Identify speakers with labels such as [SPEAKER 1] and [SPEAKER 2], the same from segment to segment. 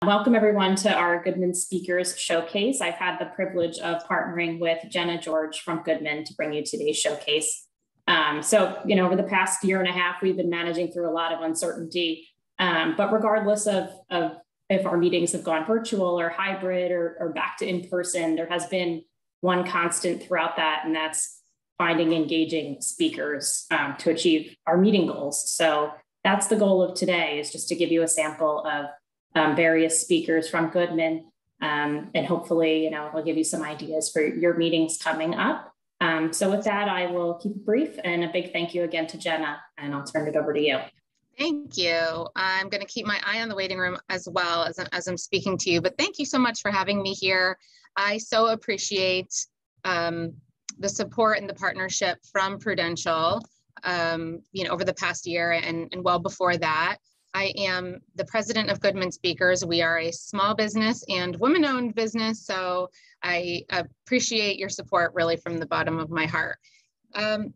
[SPEAKER 1] Welcome everyone to our Goodman Speakers Showcase. I've had the privilege of partnering with Jenna George from Goodman to bring you today's showcase. Over the past year and a half, we've been managing through a lot of uncertainty, but regardless of if our meetings have gone virtual or hybrid or back to in-person, there has been one constant throughout that, and that's finding engaging speakers to achieve our meeting goals. So that's the goal of today, is just to give you a sample of various speakers from Goodman, and hopefully, we'll give you some ideas for your meetings coming up. So with that, I will keep it brief, and a big thank you again to Jenna, and I'll turn it over to you.
[SPEAKER 2] Thank you. I'm going to keep my eye on the waiting room as well as I'm speaking to you, but thank you so much for having me here. I so appreciate the support and the partnership from Prudential, over the past year and well before that. I am the president of Goodman Speakers. We are a small business and women-owned business, so I appreciate your support really from the bottom of my heart. I'm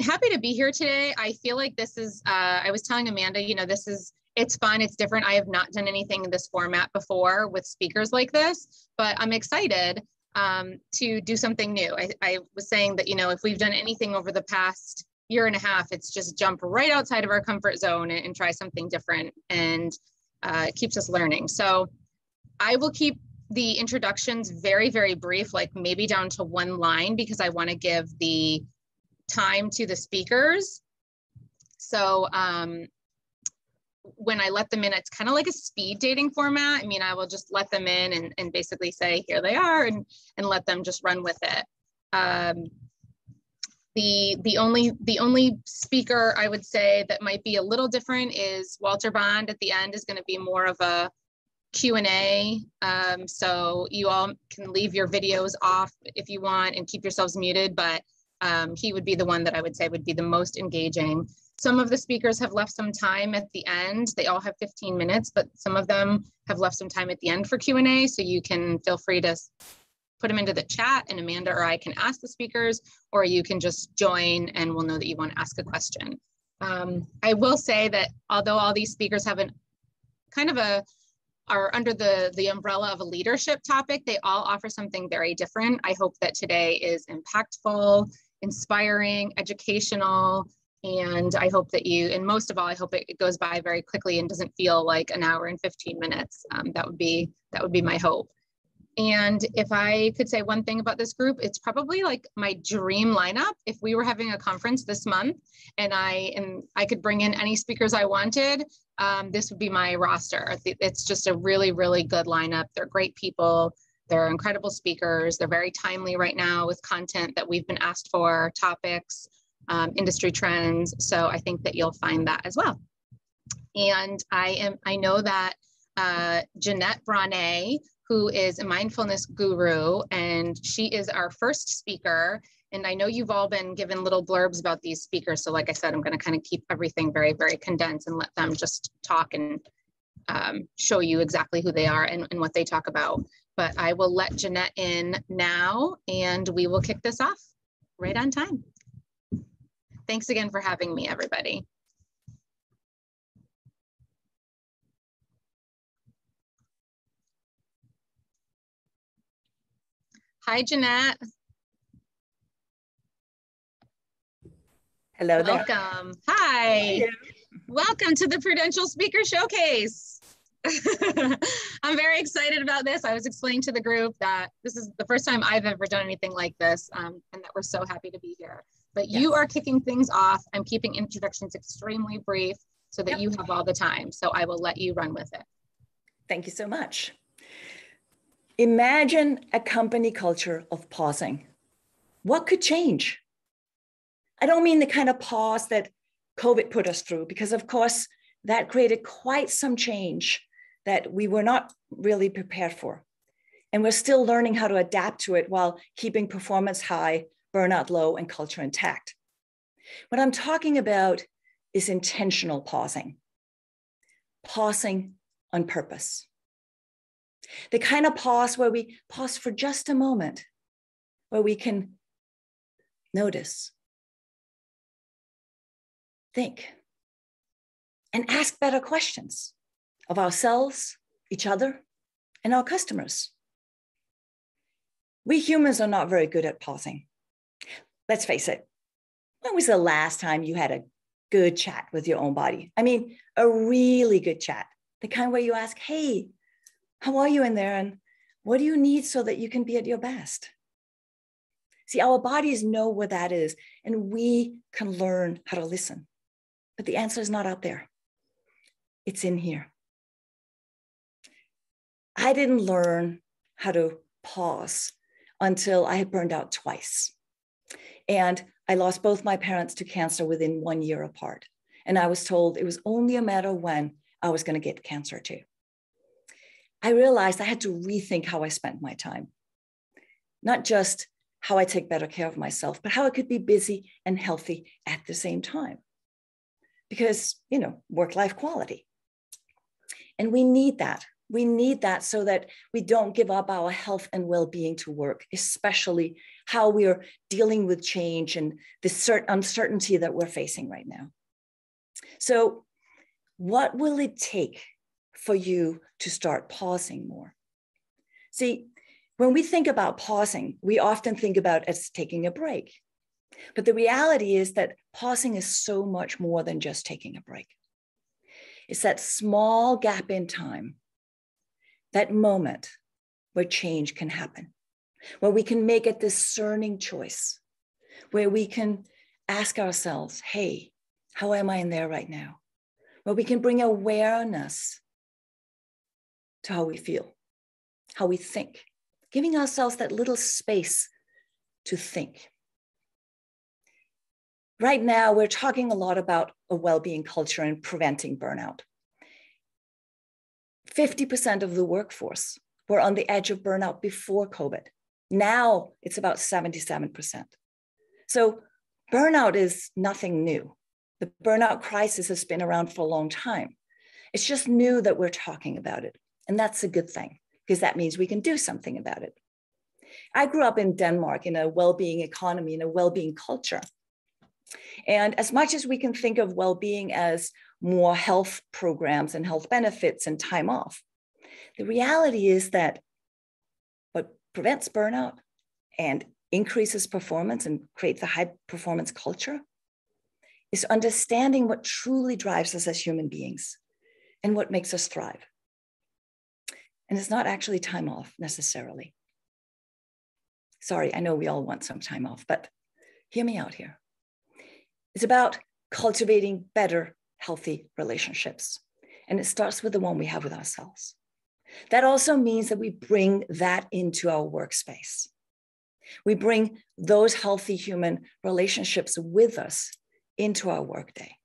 [SPEAKER 2] happy to be here today. I feel like this is, I was telling Amanda, it's fun, it's different. I have not done anything in this format before with speakers like this, but I'm excited to do something new. I was saying that, if we've done anything over the past year and a half, it's just jump right outside of our comfort zone and try something different, and it keeps us learning. So I will keep the introductions very, very brief, like maybe down to one line, because I want to give the time to the speakers. So when I let them in, it's kind of like a speed dating format. I will just let them in and basically say, here they are, and let them just run with it. The only speaker I would say that might be a little different is Walter Bond. At the end is going to be more of a Q&A. So you all can leave your videos off if you want and keep yourselves muted, but he would be the one that I would say would be the most engaging. Some of the speakers have left some time at the end. They all have 15 minutes, but some of them have left some time at the end for Q&A. So you can feel free to put them into the chat, and Amanda or I can ask the speakers, or you can just join and we'll know that you want to ask a question. I will say that although all these speakers have are under the umbrella of a leadership topic, they all offer something very different. I hope that today is impactful, inspiring, educational, and I hope that and most of all, I hope it goes by very quickly and doesn't feel like an hour and 15 minutes. That would be my hope. And if I could say one thing about this group, it's probably like my dream lineup. If we were having a conference this month and I could bring in any speakers I wanted, this would be my roster. It's just a really, really good lineup. They're great people. They're incredible speakers. They're very timely right now with content that we've been asked for, topics, industry trends. So I think that you'll find that as well. And I know that Jeanette Brane, who is a mindfulness guru, and she is our first speaker. And I know you've all been given little blurbs about these speakers. So like I said, I'm going to kind of keep everything very, very condensed and let them just talk and show you exactly who they are and what they talk about. But I will let Jeanette in now, and we will kick this off right on time. Thanks again for having me, everybody. Hi, Jeanette.
[SPEAKER 3] Hello there.
[SPEAKER 2] Welcome. Hi. Welcome to the Prudential Speaker Showcase. I'm very excited about this. I was explaining to the group that this is the first time I've ever done anything like this, and that we're so happy to be here. But you are kicking things off. I'm keeping introductions extremely brief so that you have all the time. So I will let you run with it.
[SPEAKER 3] Thank you so much. Imagine a company culture of pausing. What could change? I don't mean the kind of pause that COVID put us through, because of course that created quite some change that we were not really prepared for. And we're still learning how to adapt to it while keeping performance high, burnout low, and culture intact. What I'm talking about is intentional pausing on purpose. The kind of pause where we pause for just a moment, where we can notice, think, and ask better questions of ourselves, each other, and our customers. We humans are not very good at pausing. Let's face it. When was the last time you had a good chat with your own body? I mean, a really good chat, the kind where you ask, hey, how are you in there? And what do you need so that you can be at your best? See, our bodies know where that is, and we can learn how to listen. But the answer is not out there. It's in here. I didn't learn how to pause until I had burned out twice. And I lost both my parents to cancer within 1 year apart. And I was told it was only a matter of when I was going to get cancer too. I realized I had to rethink how I spent my time. Not just how I take better care of myself, but how I could be busy and healthy at the same time. Because, work-life quality. And we need that. We need that so that we don't give up our health and well-being to work, especially how we are dealing with change and the uncertainty that we're facing right now. So what will it take for you to start pausing more? See, when we think about pausing, we often think about it as taking a break. But the reality is that pausing is so much more than just taking a break. It's that small gap in time, that moment where change can happen, where we can make a discerning choice, where we can ask ourselves, hey, how am I in there right now? Where we can bring awareness to how we feel, how we think, giving ourselves that little space to think. Right now, we're talking a lot about a well-being culture and preventing burnout. 50% of the workforce were on the edge of burnout before COVID. Now it's about 77%. So burnout is nothing new. The burnout crisis has been around for a long time. It's just new that we're talking about it. And that's a good thing, because that means we can do something about it. I grew up in Denmark in a well-being economy, in a well-being culture. And as much as we can think of well-being as more health programs and health benefits and time off, the reality is that what prevents burnout and increases performance and creates a high performance culture is understanding what truly drives us as human beings and what makes us thrive. And it's not actually time off necessarily. Sorry, I know we all want some time off, but hear me out here. It's about cultivating better, healthy relationships. And it starts with the one we have with ourselves. That also means that we bring that into our workspace. We bring those healthy human relationships with us into our workday.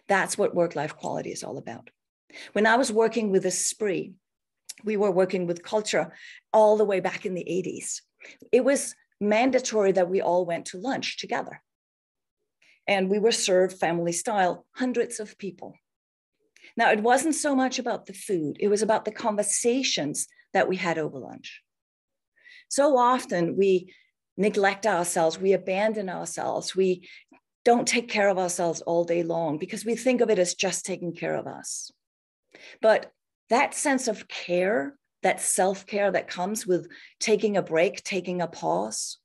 [SPEAKER 3] That's what work-life quality is all about. When I was working with Esprit, we were working with culture all the way back in the 80s. It was mandatory that we all went to lunch together. And we were served family style, hundreds of people. Now, it wasn't so much about the food. It was about the conversations that we had over lunch. So often we neglect ourselves, we abandon ourselves, we don't take care of ourselves all day long because we think of it as just taking care of us. But that sense of care, that self-care that comes with taking a break, taking a pause,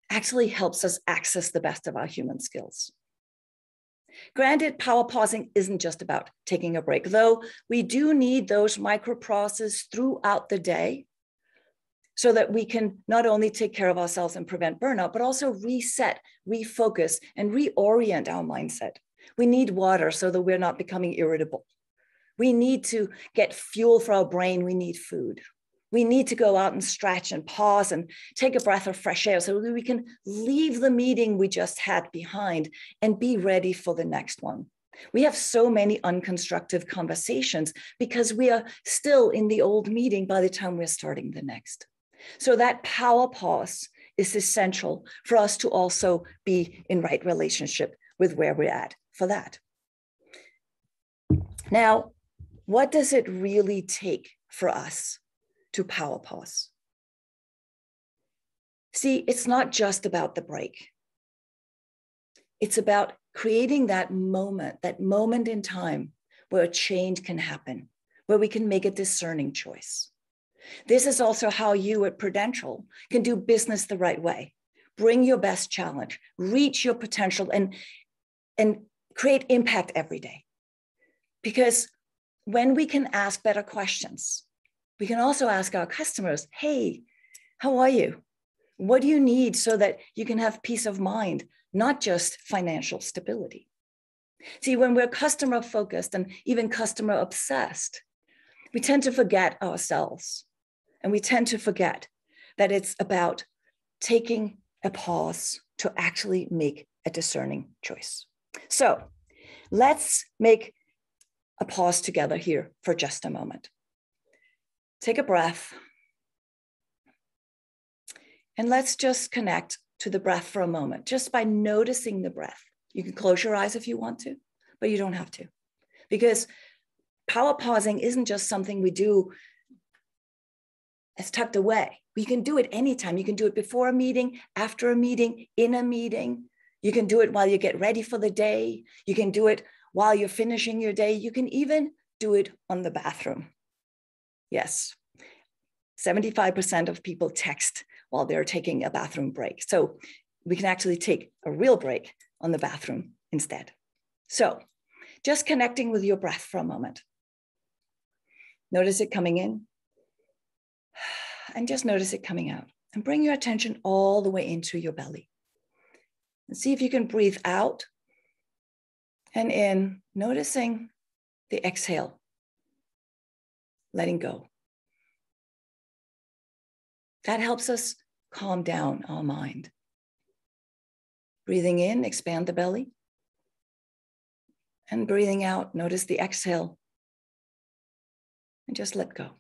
[SPEAKER 3] actually helps us access the best of our human skills. Granted, power pausing isn't just about taking a break, though we do need those micro pauses throughout the day so that we can not only take care of ourselves and prevent burnout, but also reset, refocus, and reorient our mindset. We need water so that we're not becoming irritable. We need to get fuel for our brain. We need food. We need to go out and stretch and pause and take a breath of fresh air so that we can leave the meeting we just had behind and be ready for the next one. We have so many unconstructive conversations because we are still in the old meeting by the time we're starting the next. So that power pause is essential for us to also be in right relationship with where we're at for that. Now, what does it really take for us to power pause? See, it's not just about the break. It's about creating that moment in time where a change can happen, where we can make a discerning choice. This is also how you at Prudential can do business the right way. Bring your best challenge, reach your potential, and create impact every day. Because when we can ask better questions, we can also ask our customers, hey, how are you? What do you need so that you can have peace of mind, not just financial stability? See, when we're customer focused and even customer obsessed, we tend to forget ourselves. And we tend to forget that it's about taking a pause to actually make a discerning choice. So let's make a pause together here for just a moment. Take a breath. And let's just connect to the breath for a moment, just by noticing the breath. You can close your eyes if you want to, but you don't have to. Because power pausing isn't just something we do as tucked away. You can do it anytime. You can do it before a meeting, after a meeting, in a meeting. You can do it while you get ready for the day. You can do it while you're finishing your day. You can even do it on the bathroom. Yes, 75% of people text while they're taking a bathroom break. So we can actually take a real break on the bathroom instead. So just connecting with your breath for a moment. Notice it coming in. And just notice it coming out. And bring your attention all the way into your belly. And see if you can breathe out and in, noticing the exhale, letting go. That helps us calm down our mind. Breathing in, expand the belly. And breathing out, notice the exhale. And just let go.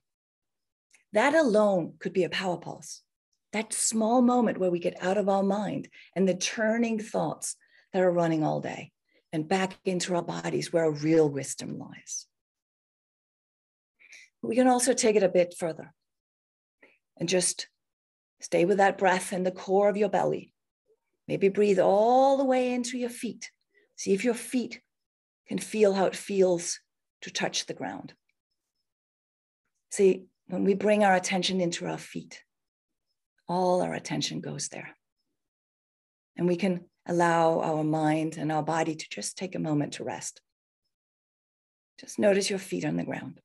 [SPEAKER 3] That alone could be a power pause. That small moment where we get out of our mind and the turning thoughts that are running all day and back into our bodies where our real wisdom lies. We can also take it a bit further and just stay with that breath in the core of your belly. Maybe breathe all the way into your feet. See if your feet can feel how it feels to touch the ground. See, when we bring our attention into our feet, all our attention goes there. And we can allow our mind and our body to just take a moment to rest. Just notice your feet on the ground.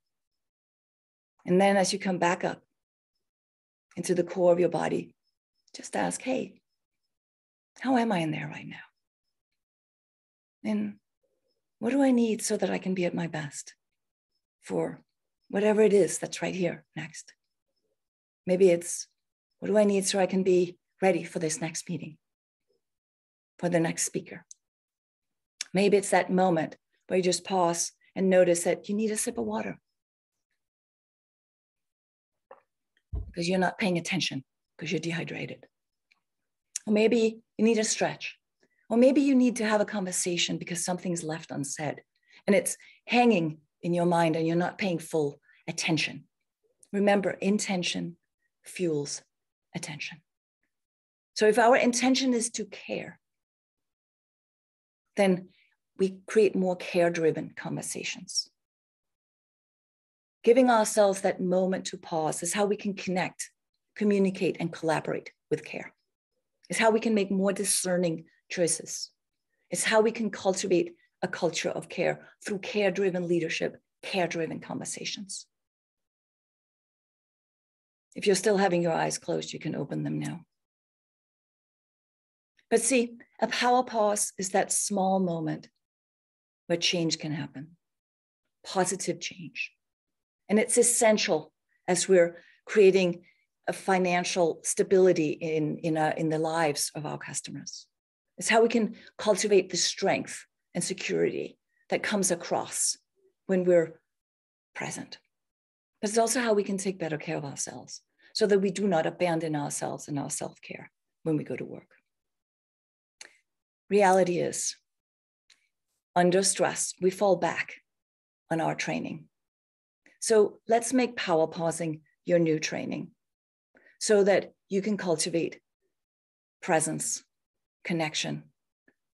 [SPEAKER 3] And then as you come back up into the core of your body, just ask, hey, how am I in there right now? And what do I need so that I can be at my best for whatever it is that's right here next? Maybe it's, what do I need so I can be ready for this next meeting, for the next speaker? Maybe it's that moment where you just pause and notice that you need a sip of water because you're not paying attention because you're dehydrated. Or maybe you need a stretch. Or maybe you need to have a conversation because something's left unsaid and it's hanging in your mind and you're not paying full attention. Remember, intention fuels attention. So if our intention is to care, then we create more care-driven conversations. Giving ourselves that moment to pause is how we can connect, communicate, and collaborate with care. It's how we can make more discerning choices. It's how we can cultivate a culture of care through care-driven leadership, care-driven conversations. If you're still having your eyes closed, you can open them now. But see, a power pause is that small moment where change can happen, positive change. And it's essential as we're creating a financial stability in the lives of our customers. It's how we can cultivate the strength and security that comes across when we're present. But it's also how we can take better care of ourselves so that we do not abandon ourselves in our self-care when we go to work. Reality is, under stress, we fall back on our training. So let's make power pausing your new training so that you can cultivate presence, connection,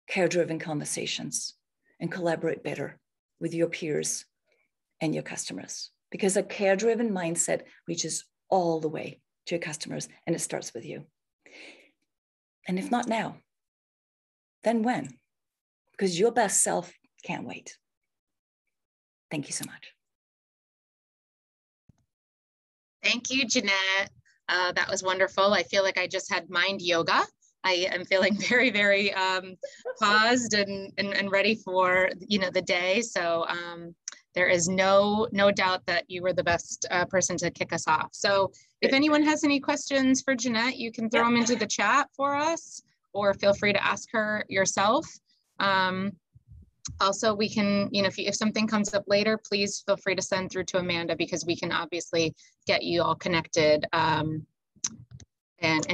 [SPEAKER 3] care-driven conversations, and collaborate better with your peers and your customers. because a care-driven mindset reaches all the way to your customers, and it starts with you. And if not now, then when? Because your best self can't wait. Thank you so much.
[SPEAKER 2] Thank you, Jeanette. That was wonderful. I feel like I just had mind yoga. I am feeling very, very paused and ready for, you know, the day. So there is no doubt that you were the best person to kick us off. So if anyone has any questions for Jeanette, you can throw them into the chat for us, or feel free to ask her yourself. Also, we can, you know, if something comes up later, please feel free to send through to Amanda, because we can obviously get you all connected and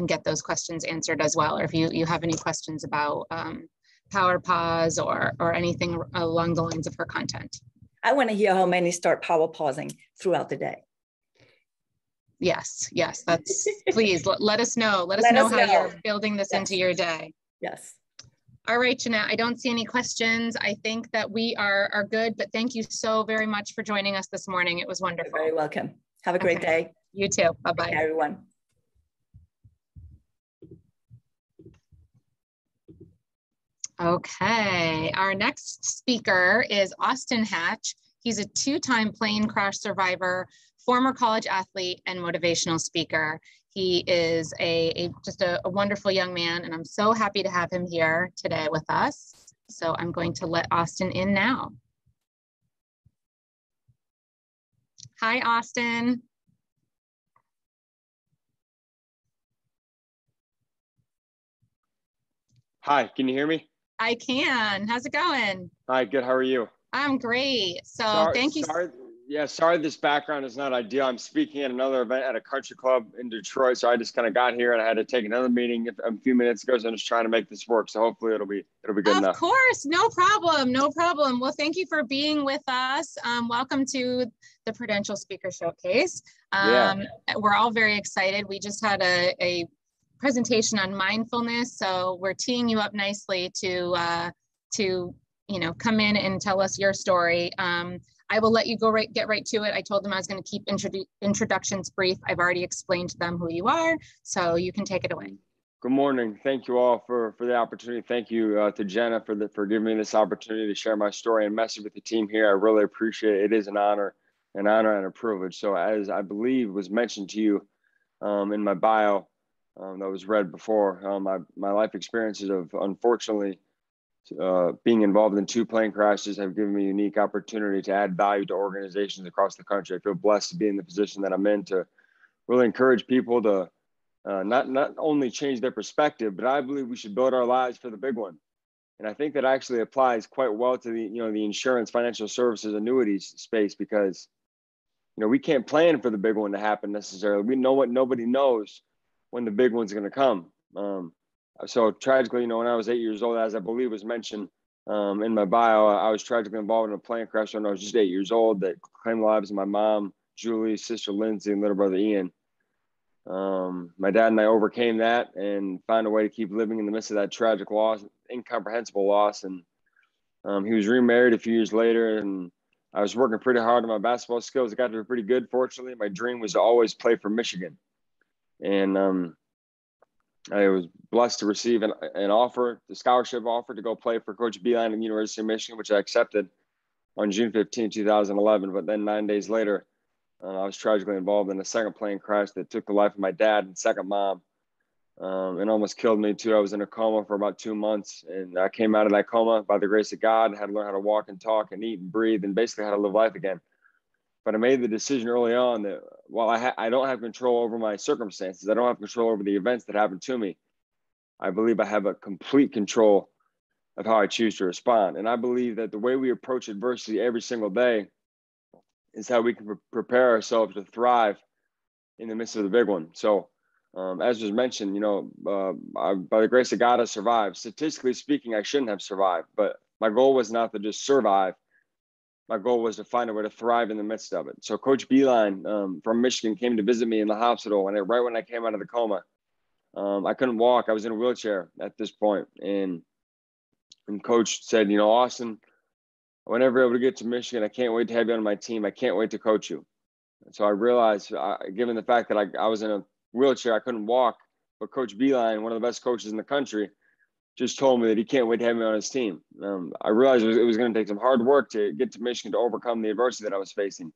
[SPEAKER 2] get those questions answered as well. Or if you have any questions about power pause or anything along the lines of her content.
[SPEAKER 3] I want to hear how many start power pausing throughout the day.
[SPEAKER 2] Yes, that's, please let us know. Let us know how you're building this into your day.
[SPEAKER 3] Yes.
[SPEAKER 2] All right, Jeanette, I don't see any questions. I think that we are good, but thank you so very much for joining us this morning. It was wonderful.
[SPEAKER 3] You're very welcome. Have a great day.
[SPEAKER 2] You too. Bye-bye.
[SPEAKER 3] Everyone.
[SPEAKER 2] Okay, our next speaker is Austin Hatch. He's a two-time plane crash survivor, former college athlete, and motivational speaker. He is just a wonderful young man, and I'm so happy to have him here today with us. So I'm going to let Austin in now. Hi, Austin.
[SPEAKER 4] Hi, can you hear me?
[SPEAKER 2] I can. How's it going?
[SPEAKER 4] Hi, good. How are you?
[SPEAKER 2] I'm great. So thank you.
[SPEAKER 4] Sorry this background is not ideal. I'm speaking at another event at a country club in Detroit. So I just kind of got here and I had to take another meeting a few minutes ago. So I'm just trying to make this work. So hopefully it'll be good enough.
[SPEAKER 2] Of course, no problem. Well, thank you for being with us. Welcome to the Prudential Speaker Showcase. We're all very excited. We just had a presentation on mindfulness. So we're teeing you up nicely to come in and tell us your story. I will let you get right to it. I told them I was going to keep introductions brief. I've already explained to them who you are, so you can take it away.
[SPEAKER 4] Good morning. Thank you all for the opportunity. Thank you to Jenna for giving me this opportunity to share my story and message with the team here. I really appreciate it. It is an honor and a privilege. So as I believe was mentioned to you in my bio that was read before, my life experiences of unfortunately being involved in 2 plane crashes have given me a unique opportunity to add value to organizations across the country. I feel blessed to be in the position that I'm in to really encourage people to not only change their perspective, but I believe we should build our lives for the big one. And I think that actually applies quite well to the insurance, financial services, annuities space, because we can't plan for the big one to happen necessarily. We know what nobody knows when the big one's going to come. So tragically, when I was 8 years old, as I believe was mentioned in my bio, I was tragically involved in a plane crash when I was just 8 years old that claimed the lives of my mom, Julie, sister Lindsay, and little brother Ian. My dad and I overcame that and found a way to keep living in the midst of that tragic loss, incomprehensible loss. And he was remarried a few years later, and I was working pretty hard on my basketball skills. It got to be pretty good, fortunately. My dream was to always play for Michigan. And I was blessed to receive an offer, the scholarship offer to go play for Coach Beeline at the University of Michigan, which I accepted on June 15, 2011. But then 9 days later, I was tragically involved in a second plane crash that took the life of my dad and second mom and almost killed me too. I was in a coma for about 2 months, and I came out of that coma by the grace of God and had to learn how to walk and talk and eat and breathe and basically how to live life again. But I made the decision early on that while I don't have control over my circumstances, I don't have control over the events that happen to me, I believe I have a complete control of how I choose to respond. And I believe that the way we approach adversity every single day is how we can prepare ourselves to thrive in the midst of the big one. So as was mentioned, by the grace of God, I survived. Statistically speaking, I shouldn't have survived, but my goal was not to just survive. My goal was to find a way to thrive in the midst of it. So Coach Beeline from Michigan came to visit me in the hospital, and right when I came out of the coma, I couldn't walk. I was in a wheelchair at this point, and Coach said, Austin, whenever you're able to get to Michigan, I can't wait to have you on my team. I can't wait to coach you. So I realized, given the fact that I was in a wheelchair, I couldn't walk, but Coach Beeline, one of the best coaches in the country, just told me that he can't wait to have me on his team. I realized it was going to take some hard work to get to Michigan to overcome the adversity that I was facing.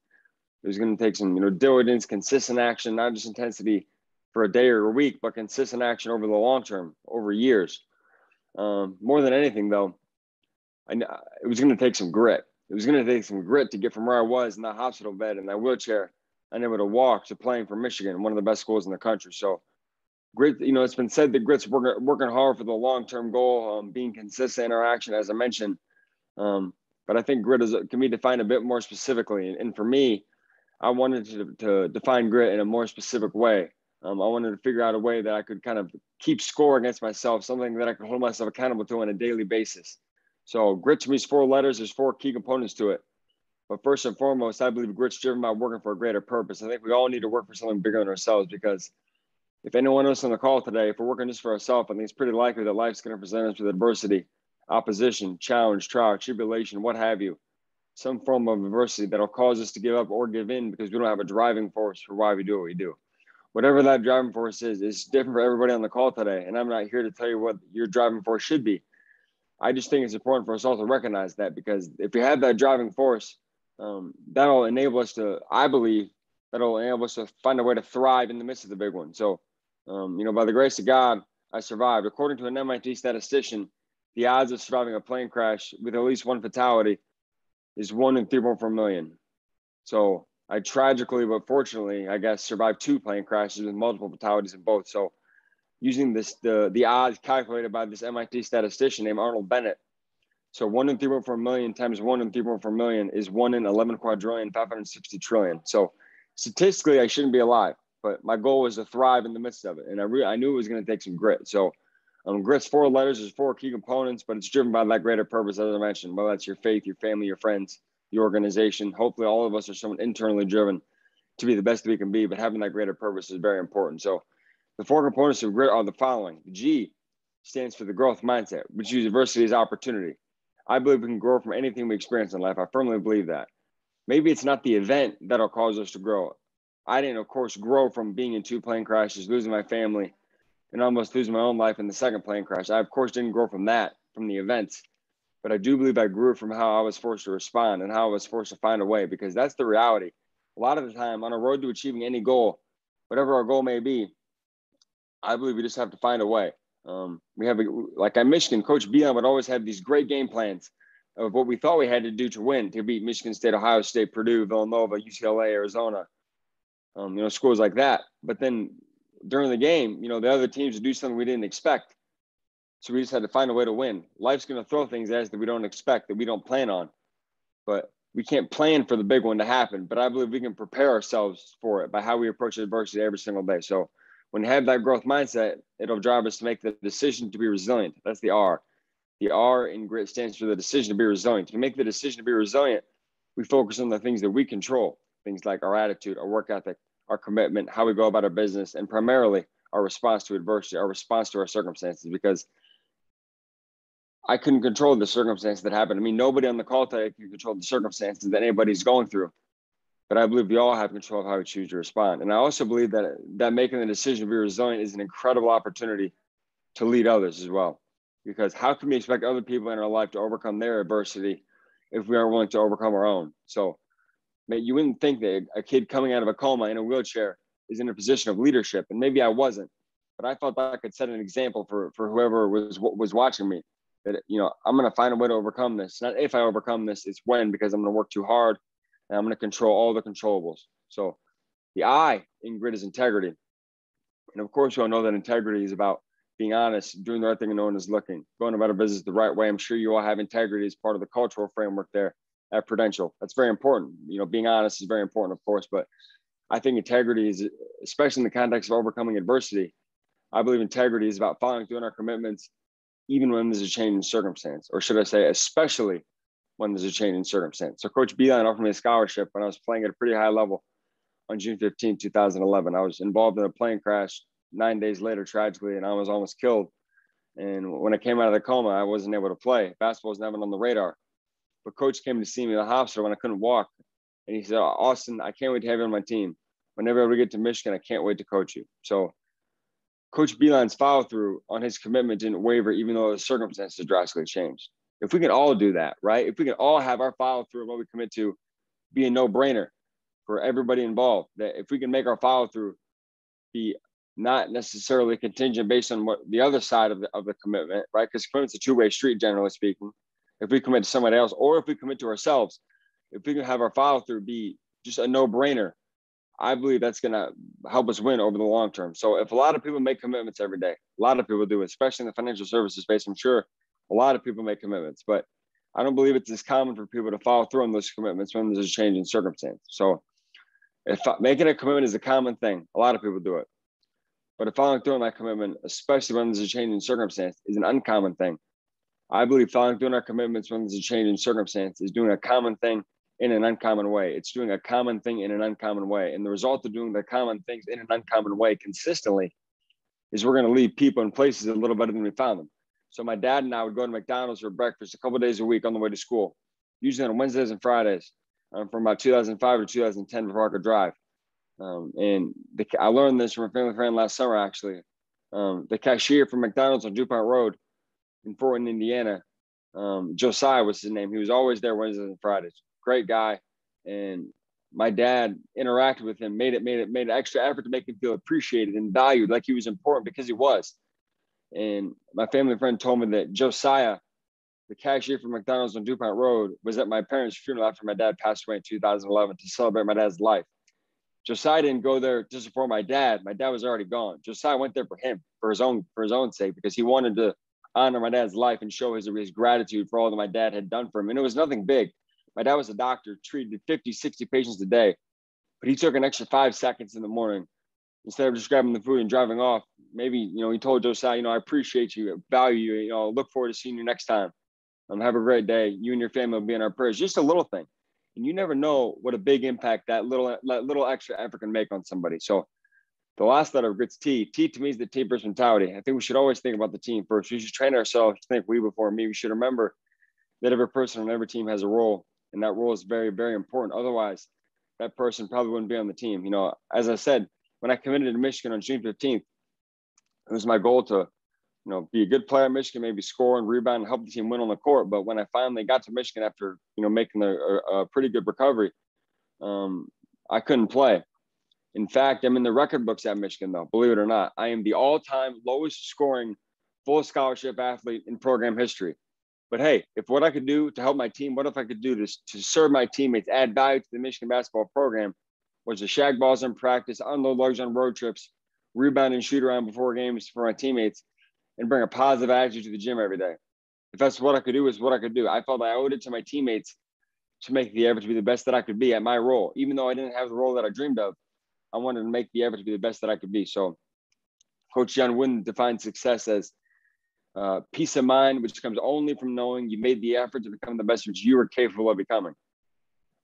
[SPEAKER 4] It was going to take some, diligence, consistent action, not just intensity for a day or a week, but consistent action over the long term, over years. More than anything, though, it was going to take some grit. It was going to take some grit to get from where I was in that hospital bed in that wheelchair, unable to walk, to playing for Michigan, one of the best schools in the country. So grit, it's been said that grit's working hard for the long-term goal, being consistent interaction, as I mentioned. But I think grit can be defined a bit more specifically. And for me, I wanted to define grit in a more specific way. I wanted to figure out a way that I could kind of keep score against myself, something that I could hold myself accountable to on a daily basis. So grit to me is 4 letters. There's 4 key components to it. But first and foremost, I believe grit's driven by working for a greater purpose. I think we all need to work for something bigger than ourselves, because if anyone else on the call today, if we're working just for ourselves, I think it's pretty likely that life's going to present us with adversity, opposition, challenge, trial, tribulation, what have you. Some form of adversity that'll cause us to give up or give in because we don't have a driving force for why we do what we do. Whatever that driving force is, it's different for everybody on the call today. And I'm not here to tell you what your driving force should be. I just think it's important for us all to recognize that, because if we have that driving force, that'll enable us to, I believe, that'll enable us to find a way to thrive in the midst of the big one. So, by the grace of God, I survived. According to an MIT statistician, the odds of surviving a plane crash with at least 1 fatality is 1 in 3.4 million. So I tragically, but fortunately, I guess, survived 2 plane crashes with multiple fatalities in both. So using the odds calculated by this MIT statistician named Arnold Bennett. So 1 in 3.4 million times 1 in 3.4 million is 1 in 11 quadrillion, 560 trillion. So statistically, I shouldn't be alive, but my goal was to thrive in the midst of it. And I knew it was going to take some grit. So grit's 4 letters, there's 4 key components, but it's driven by that greater purpose, as I mentioned, whether that's your faith, your family, your friends, your organization. Hopefully all of us are someone internally driven to be the best that we can be, but having that greater purpose is very important. So the 4 components of grit are the following. The G stands for the growth mindset, which uses adversity as opportunity. I believe we can grow from anything we experience in life. I firmly believe that. Maybe it's not the event that'll cause us to grow. I didn't, of course, grow from being in 2 plane crashes, losing my family, and almost losing my own life in the 2nd plane crash. I, of course, didn't grow from that, from the events. But I do believe I grew from how I was forced to respond and how I was forced to find a way, because that's the reality. A lot of the time on a road to achieving any goal, whatever our goal may be, I believe we just have to find a way. We have, like at Michigan, Coach Beeline would always have these great game plans of what we thought we had to do to win, to beat Michigan State, Ohio State, Purdue, Villanova, UCLA, Arizona, schools like that. But then during the game, the other teams would do something we didn't expect. So we just had to find a way to win. Life's going to throw things at us that we don't expect, that we don't plan on. But we can't plan for the big one to happen. But I believe we can prepare ourselves for it by how we approach adversity every single day. So when you have that growth mindset, it'll drive us to make the decision to be resilient. That's the R. The R in grit stands for the decision to be resilient. To make the decision to be resilient, we focus on the things that we control, things like our attitude, our work ethic, our commitment, how we go about our business, and primarily our response to adversity, our response to our circumstances, because I couldn't control the circumstances that happened. I mean, nobody on the call today can control the circumstances that anybody's going through. But I believe we all have control of how we choose to respond. And I also believe that making the decision to be resilient is an incredible opportunity to lead others as well. Because how can we expect other people in our life to overcome their adversity if we aren't willing to overcome our own? So you wouldn't think that a kid coming out of a coma in a wheelchair is in a position of leadership. And maybe I wasn't, but I felt that I could set an example for whoever was watching me, that, I'm going to find a way to overcome this. Not if I overcome this, it's when, because I'm going to work too hard. And I'm going to control all the controllables. So the I in grit is integrity. And of course, we all know that integrity is about being honest, doing the right thing and no one is looking, going about a business the right way. I'm sure you all have integrity as part of the cultural framework there at Prudential. That's very important. Being honest is very important, of course, but I think integrity is, especially in the context of overcoming adversity, I believe integrity is about following through on our commitments, even when there's a change in circumstance, or should I say, especially when there's a change in circumstance. So Coach Beeline offered me a scholarship when I was playing at a pretty high level on June 15, 2011. I was involved in a plane crash 9 days later, tragically, and I was almost killed. And when I came out of the coma, I wasn't able to play. Basketball was never on the radar. But Coach came to see me in the hospital when I couldn't walk. And he said, Austin, I can't wait to have you on my team. Whenever we get to Michigan, I can't wait to coach you. So Coach Beilein's follow through on his commitment didn't waver, even though the circumstances drastically changed. If we can all do that, right? If we can all have our follow through of what we commit to be a no-brainer for everybody involved, that if we can make our follow through be not necessarily contingent based on what the other side of the commitment, right? Because commitment's a two-way street, generally speaking. If we commit to somebody else, or if we commit to ourselves, if we can have our follow through be just a no-brainer, I believe that's going to help us win over the long term. So if a lot of people make commitments every day, a lot of people do, especially in the financial services space, I'm sure a lot of people make commitments, but I don't believe it's as common for people to follow through on those commitments when there's a change in circumstance. So if making a commitment is a common thing, a lot of people do it. But if following through on that commitment, especially when there's a change in circumstance, is an uncommon thing. I believe following through on our commitments when there's a change in circumstance is doing a common thing in an uncommon way. It's doing a common thing in an uncommon way. And the result of doing the common things in an uncommon way consistently is we're going to leave people and places a little better than we found them. So my dad and I would go to McDonald's for breakfast a couple of days a week on the way to school, usually on Wednesdays and Fridays, from about 2005 to 2010 before I could drive. I learned this from a family friend last summer, actually. The cashier from McDonald's on DuPont Road in Fort Wayne, Indiana, Josiah was his name. He was always there Wednesdays and Fridays. Great guy. And my dad interacted with him, made an extra effort to make him feel appreciated and valued, like he was important, because he was. And my family friend told me that Josiah, the cashier for McDonald's on DuPont Road, was at my parents' funeral after my dad passed away in 2011 to celebrate my dad's life. Josiah didn't go there to support my dad. My dad was already gone. Josiah went there for him, for his own sake, because he wanted to honor my dad's life and show his gratitude for all that my dad had done for him. And it was nothing big. My dad was a doctor, treated 50, 60 patients a day, but he took an extra 5 seconds in the morning. Instead of just grabbing the food and driving off, maybe, he told Josiah, I appreciate you, value you, look forward to seeing you next time. Have a great day. You and your family will be in our prayers. Just a little thing. And you never know what a big impact that little extra effort can make on somebody. So the last letter of grit's T. T to me is the team-first mentality. I think we should always think about the team first. We should train ourselves to think we before me. We should remember that every person on every team has a role, and that role is very, very important. Otherwise, that person probably wouldn't be on the team. As I said, when I committed to Michigan on June 15th, it was my goal to, be a good player at Michigan, maybe score and rebound and help the team win on the court. But when I finally got to Michigan after, making a pretty good recovery, I couldn't play. In fact, I'm in the record books at Michigan, though, believe it or not. I am the all-time lowest scoring full scholarship athlete in program history. But hey, if what I could do to help my team, what if I could do to serve my teammates, add value to the Michigan basketball program, was to shag balls in practice, unload lugs on road trips, rebound and shoot around before games for my teammates, and bring a positive attitude to the gym every day. If that's what I could do, is what I could do. I felt I owed it to my teammates to make the effort to be the best that I could be at my role. Even though I didn't have the role that I dreamed of, I wanted to make the effort to be the best that I could be. So Coach John Wooden defined success as peace of mind, which comes only from knowing you made the effort to become the best which you were capable of becoming.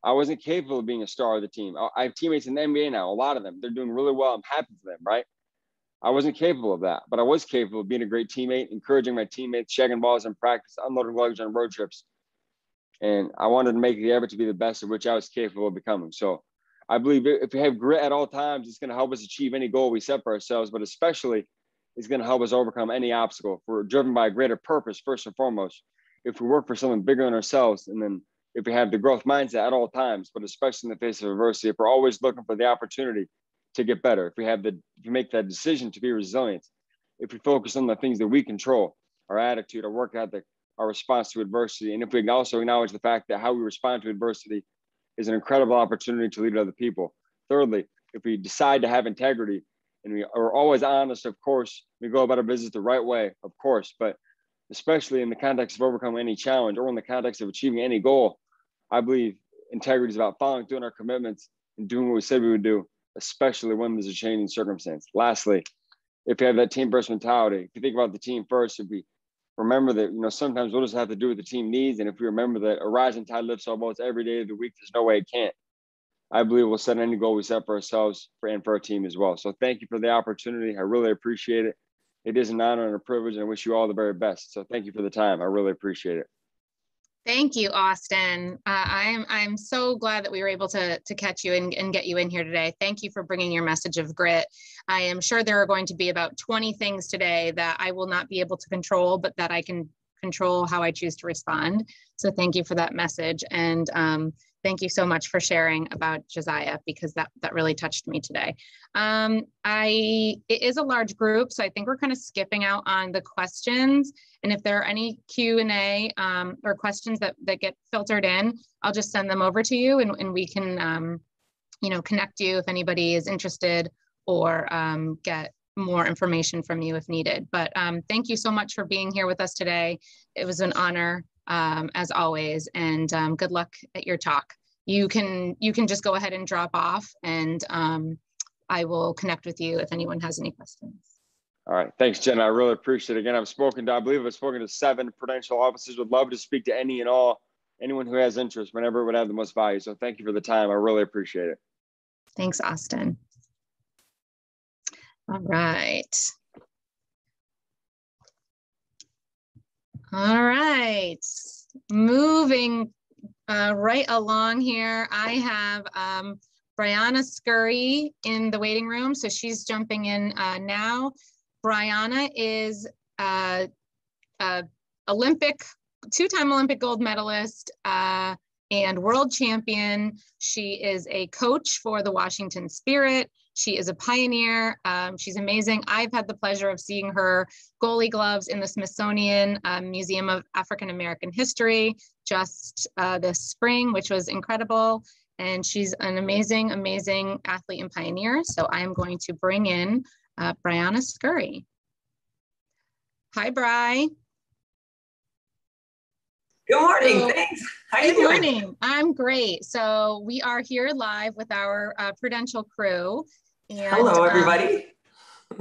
[SPEAKER 4] I wasn't capable of being a star of the team. I have teammates in the NBA now, a lot of them. They're doing really well. I'm happy for them, right? I wasn't capable of that, but I was capable of being a great teammate, encouraging my teammates, shagging balls in practice, unloading luggage on road trips. And I wanted to make the effort to be the best of which I was capable of becoming. So I believe if we have grit at all times, it's going to help us achieve any goal we set for ourselves, but especially it's going to help us overcome any obstacle. If we're driven by a greater purpose, first and foremost, if we work for something bigger than ourselves, and then if we have the growth mindset at all times, but especially in the face of adversity, if we're always looking for the opportunity to get better, if we make that decision to be resilient, if we focus on the things that we control, our attitude, our work ethic, our response to adversity, and if we also acknowledge the fact that how we respond to adversity is an incredible opportunity to lead other people. Thirdly, if we decide to have integrity and we are always honest, of course, we go about our business the right way, of course, but especially in the context of overcoming any challenge or in the context of achieving any goal, I believe integrity is about following through on our commitments and doing what we said we would do, especially when there's a change in circumstance. Lastly, if you have that team-first mentality, if you think about the team first, if we remember that, sometimes we'll just have to do what the team needs. And if we remember that a rising tide lifts all boats every day of the week, there's no way it can't. I believe we'll set any goal we set for ourselves and for our team as well. So thank you for the opportunity. I really appreciate it. It is an honor and a privilege, and I wish you all the very best. So thank you for the time. I really appreciate it.
[SPEAKER 2] Thank you, Austin. I'm so glad that we were able to catch you and get you in here today. Thank you for bringing your message of grit. I am sure there are going to be about 20 things today that I will not be able to control, but that I can control how I choose to respond. So thank you for that message. And thank you so much for sharing about Josiah, because that really touched me today. It is a large group, so I think we're kind of skipping out on the questions. And if there are any Q&A or questions that get filtered in, I'll just send them over to you, and we can connect you if anybody is interested, or get more information from you if needed. But thank you so much for being here with us today. It was an honor, as always, and good luck at your talk. You can just go ahead and drop off, and I will connect with you if anyone has any questions.
[SPEAKER 4] All right, thanks, Jenna. I really appreciate it. Again, I believe I've spoken to 7 Prudential officers. Would love to speak to any and all, anyone who has interest, whenever it would have the most value. So thank you for the time. I really appreciate it.
[SPEAKER 2] Thanks, Austin. All right. All right. Moving right along here, I have Brianna Scurry in the waiting room. So she's jumping in now. Brianna is a two-time Olympic gold medalist and world champion. She is a coach for the Washington Spirit. She is a pioneer. She's amazing. I've had the pleasure of seeing her goalie gloves in the Smithsonian Museum of African American History just this spring, which was incredible. And she's an amazing, amazing athlete and pioneer. So I'm going to bring in Brianna Scurry. Hi, Bri.
[SPEAKER 5] Good morning, thanks. How you doing?
[SPEAKER 2] Good morning, I'm great. So we are here live with our Prudential crew. And,
[SPEAKER 5] hello, everybody.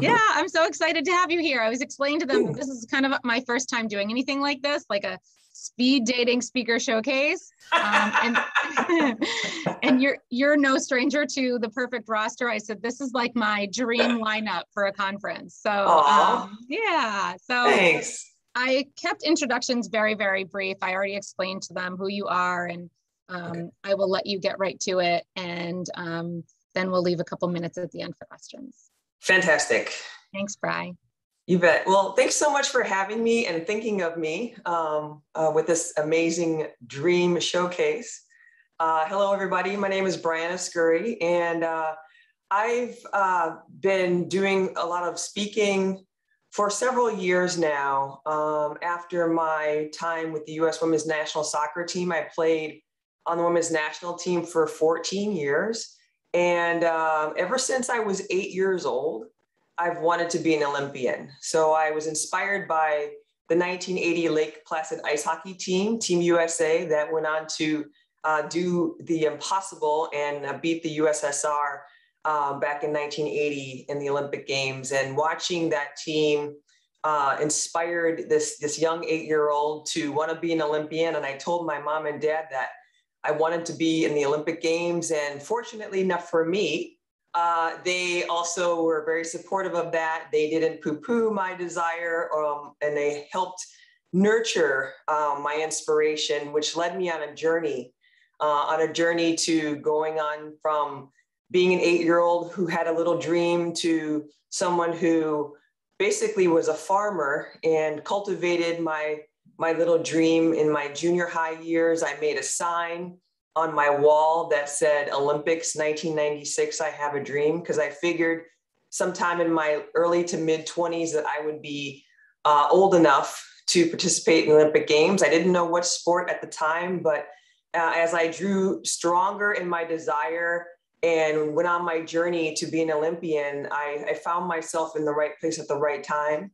[SPEAKER 2] Yeah, I'm so excited to have you here. I was explaining to them that this is kind of my first time doing anything like this, like a speed dating speaker showcase. And you're no stranger to the perfect roster. I said, this is like my dream lineup for a conference. So yeah, so
[SPEAKER 5] thanks.
[SPEAKER 2] I kept introductions very, very brief. I already explained to them who you are, and I will let you get right to it. And then we'll leave a couple minutes at the end for questions.
[SPEAKER 5] Fantastic.
[SPEAKER 2] Thanks, Bri.
[SPEAKER 5] You bet. Well, thanks so much for having me and thinking of me with this amazing dream showcase. Hello, everybody. My name is Brianna Scurry, and I've been doing a lot of speaking for several years now. After my time with the U.S. Women's National Soccer Team, I played on the women's national team for 14 years. And ever since I was 8 years old, I've wanted to be an Olympian. So I was inspired by the 1980 Lake Placid ice hockey team, Team USA, that went on to do the impossible and beat the USSR back in 1980 in the Olympic Games. And watching that team inspired this young 8-year-old to want to be an Olympian. And I told my mom and dad that I wanted to be in the Olympic Games. And fortunately enough for me, they also were very supportive of that. They didn't poo-poo my desire, and they helped nurture my inspiration, which led me on a journey to going on from being an 8-year-old who had a little dream to someone who basically was a farmer and cultivated my little dream. In my junior high years, I made a sign on my wall that said Olympics 1996, I have a dream, because I figured sometime in my early to mid 20s that I would be old enough to participate in the Olympic Games. I didn't know what sport at the time, but as I drew stronger in my desire and went on my journey to be an Olympian, I found myself in the right place at the right time.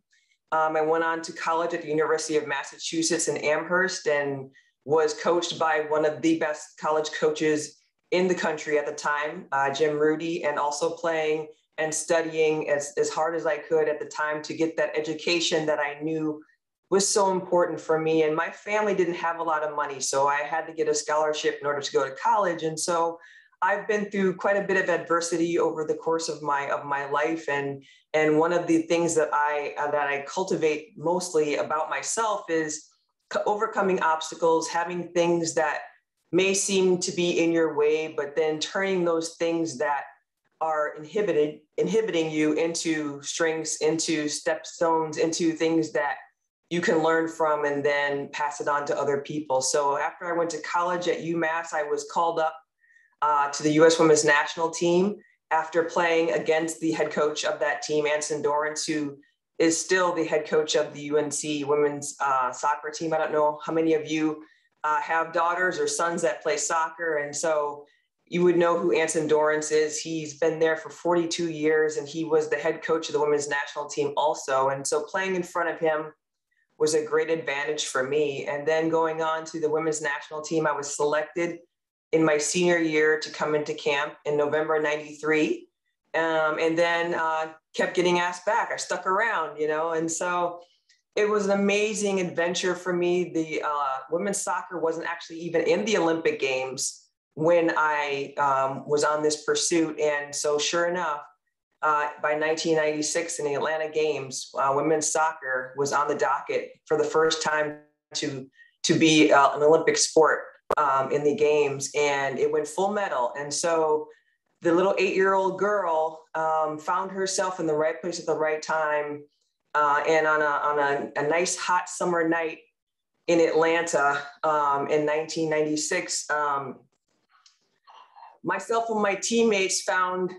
[SPEAKER 5] I went on to college at the University of Massachusetts in Amherst and was coached by one of the best college coaches in the country at the time, Jim Rudy, and also playing and studying as hard as I could at the time to get that education that I knew was so important for me. And my family didn't have a lot of money, so I had to get a scholarship in order to go to college. And so I've been through quite a bit of adversity over the course of my life. And one of the things that I cultivate mostly about myself is overcoming obstacles, having things that may seem to be in your way, but then turning those things that are inhibiting you into strengths, into stepstones, into things that you can learn from and then pass it on to other people. So after I went to college at UMass, I was called up to the U.S. Women's National Team after playing against the head coach of that team, Anson Dorrance, who is still the head coach of the UNC women's soccer team. I don't know how many of you have daughters or sons that play soccer. And so you would know who Anson Dorrance is. He's been there for 42 years and he was the head coach of the women's national team also. And so playing in front of him was a great advantage for me. And then going on to the women's national team, I was selected in my senior year to come into camp in November '93. And then kept getting asked back. I stuck around, you know, and so it was an amazing adventure for me. The women's soccer wasn't actually even in the Olympic Games when I was on this pursuit. And so sure enough, by 1996 in the Atlanta Games, women's soccer was on the docket for the first time to be an Olympic sport in the games, and it went full medal. And so the little 8-year-old girl found herself in the right place at the right time. And on a nice hot summer night in Atlanta in 1996, myself and my teammates found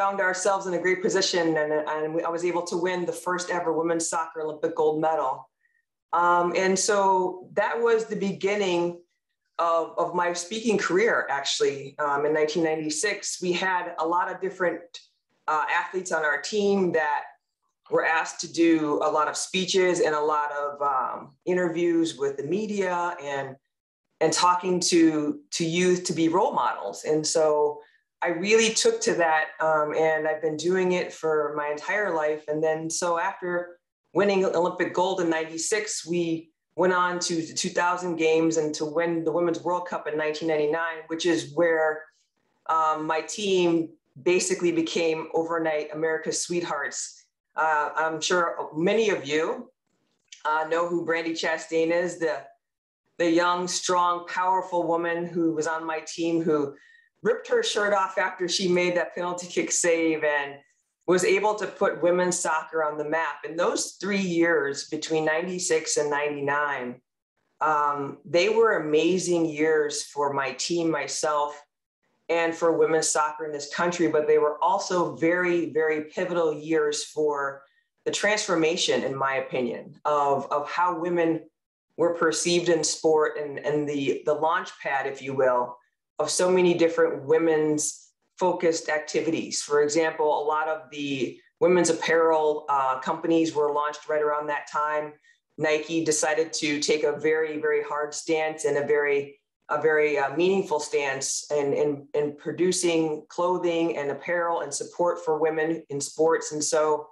[SPEAKER 5] ourselves in a great position, and I was able to win the first ever women's soccer Olympic gold medal. And so that was the beginning of my speaking career, actually. In 1996, we had a lot of different athletes on our team that were asked to do a lot of speeches and a lot of interviews with the media and talking to youth to be role models. And so I really took to that, and I've been doing it for my entire life. And then so after winning Olympic gold in '96, we went on to the 2000 games and to win the Women's World Cup in 1999, which is where my team basically became overnight America's sweethearts. I'm sure many of you know who Brandi Chastain is, the young, strong, powerful woman who was on my team, who ripped her shirt off after she made that penalty kick save and was able to put women's soccer on the map. In those 3 years between 96 and 99, they were amazing years for my team, myself, and for women's soccer in this country, but they were also very, very pivotal years for the transformation, in my opinion, of how women were perceived in sport and the launch pad, if you will, of so many different women's focused activities. For example, a lot of the women's apparel companies were launched right around that time. Nike decided to take a very, very hard stance and a very meaningful stance in producing clothing and apparel and support for women in sports. And so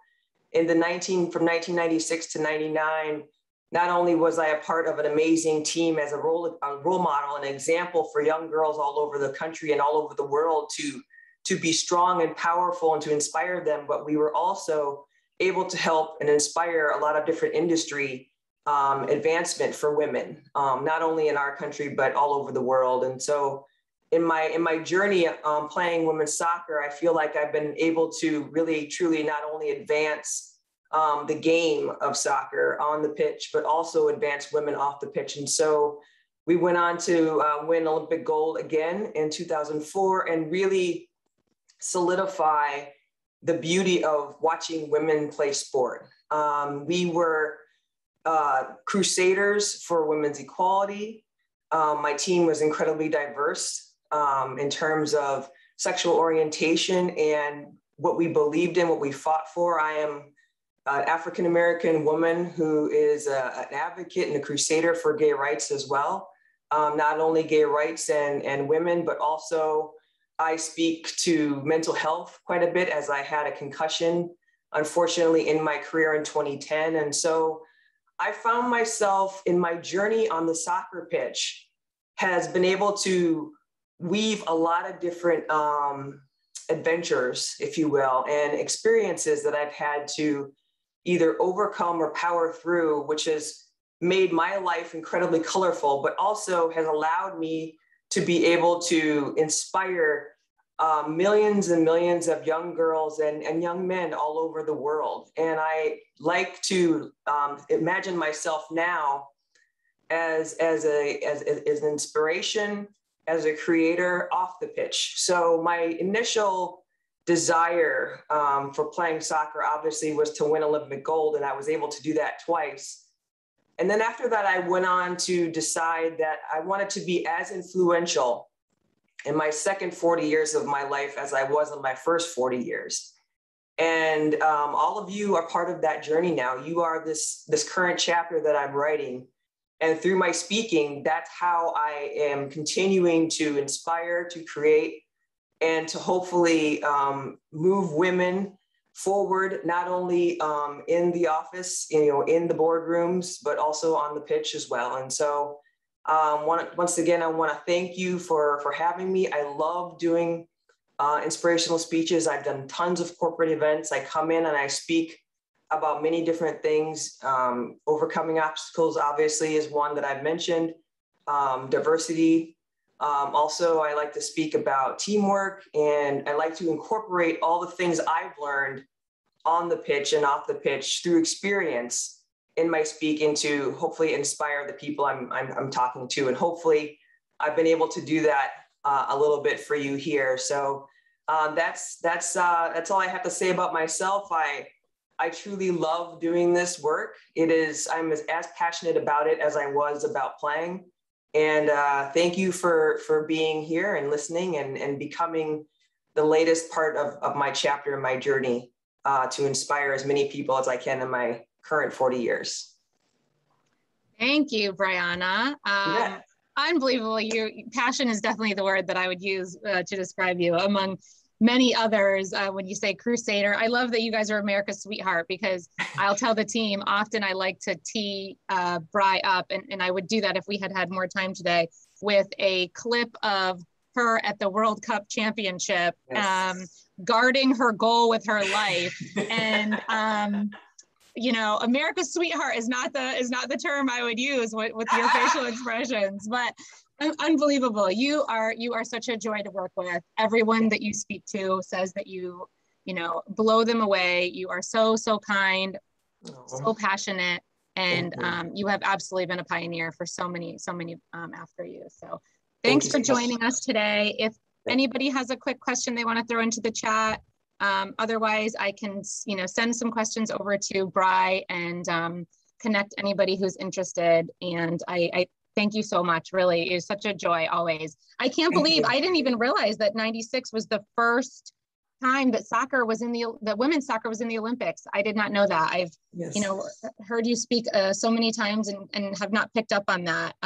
[SPEAKER 5] from 1996 to 99, not only was I a part of an amazing team as a role model, an example for young girls all over the country and all over the world to be strong and powerful and to inspire them, but we were also able to help and inspire a lot of different industry advancement for women, not only in our country, but all over the world. And so in my journey playing women's soccer, I feel like I've been able to really, truly not only advance the game of soccer on the pitch, but also advance women off the pitch. And so we went on to win Olympic gold again in 2004 and really solidify the beauty of watching women play sport. We were crusaders for women's equality. My team was incredibly diverse in terms of sexual orientation and what we believed in, what we fought for. I am an African-American woman who is an advocate and a crusader for gay rights as well. Not only gay rights and women, but also I speak to mental health quite a bit, as I had a concussion, unfortunately, in my career in 2010. And so I found myself in my journey on the soccer pitch has been able to weave a lot of different adventures, if you will, and experiences that I've had to either overcome or power through, which has made my life incredibly colorful, but also has allowed me to be able to inspire millions and millions of young girls and young men all over the world. And I like to imagine myself now as an inspiration, as a creator off the pitch. So my initial desire for playing soccer obviously was to win Olympic gold, and I was able to do that twice. And then after that, I went on to decide that I wanted to be as influential in my second 40 years of my life as I was in my first 40 years. And all of you are part of that journey now. You are this current chapter that I'm writing. And through my speaking, that's how I am continuing to inspire, to create, and to hopefully move women forward, not only in the office, in the boardrooms, but also on the pitch as well. And so once again, I want to thank you for having me. I love doing inspirational speeches. I've done tons of corporate events. I come in and I speak about many different things. Overcoming obstacles, obviously, is one that I've mentioned. Diversity. Also, I like to speak about teamwork, and I like to incorporate all the things I've learned on the pitch and off the pitch through experience in my speaking to hopefully inspire the people I'm talking to. And hopefully I've been able to do that a little bit for you here. So that's all I have to say about myself. I truly love doing this work. I'm as passionate about it as I was about playing. And thank you for being here and listening and becoming the latest part of my chapter in my journey to inspire as many people as I can in my current 40 years.
[SPEAKER 2] Thank you, Brianna.
[SPEAKER 5] Yeah.
[SPEAKER 2] Unbelievable. Passion is definitely the word that I would use to describe you among many others. When you say crusader, I love that you guys are America's sweetheart, because I'll tell the team often I like to tee Bri up, and I would do that if we had more time today, with a clip of her at the World Cup Championship, yes, guarding her goal with her life. And America's sweetheart is not the term I would use with your facial expressions, but unbelievable. You are such a joy to work with. Everyone that you speak to says that you blow them away. You are so kind, so passionate, and you have absolutely been a pioneer for so many after you. So thanks for joining us today. If anybody has a quick question they want to throw into the chat, otherwise I can send some questions over to Bri and connect anybody who's interested. And I thank you so much. Really, it's such a joy always. I can't believe I didn't even realize that '96 was the first time that women's soccer was in the Olympics. I did not know that. I've heard you speak so many times and have not picked up on that.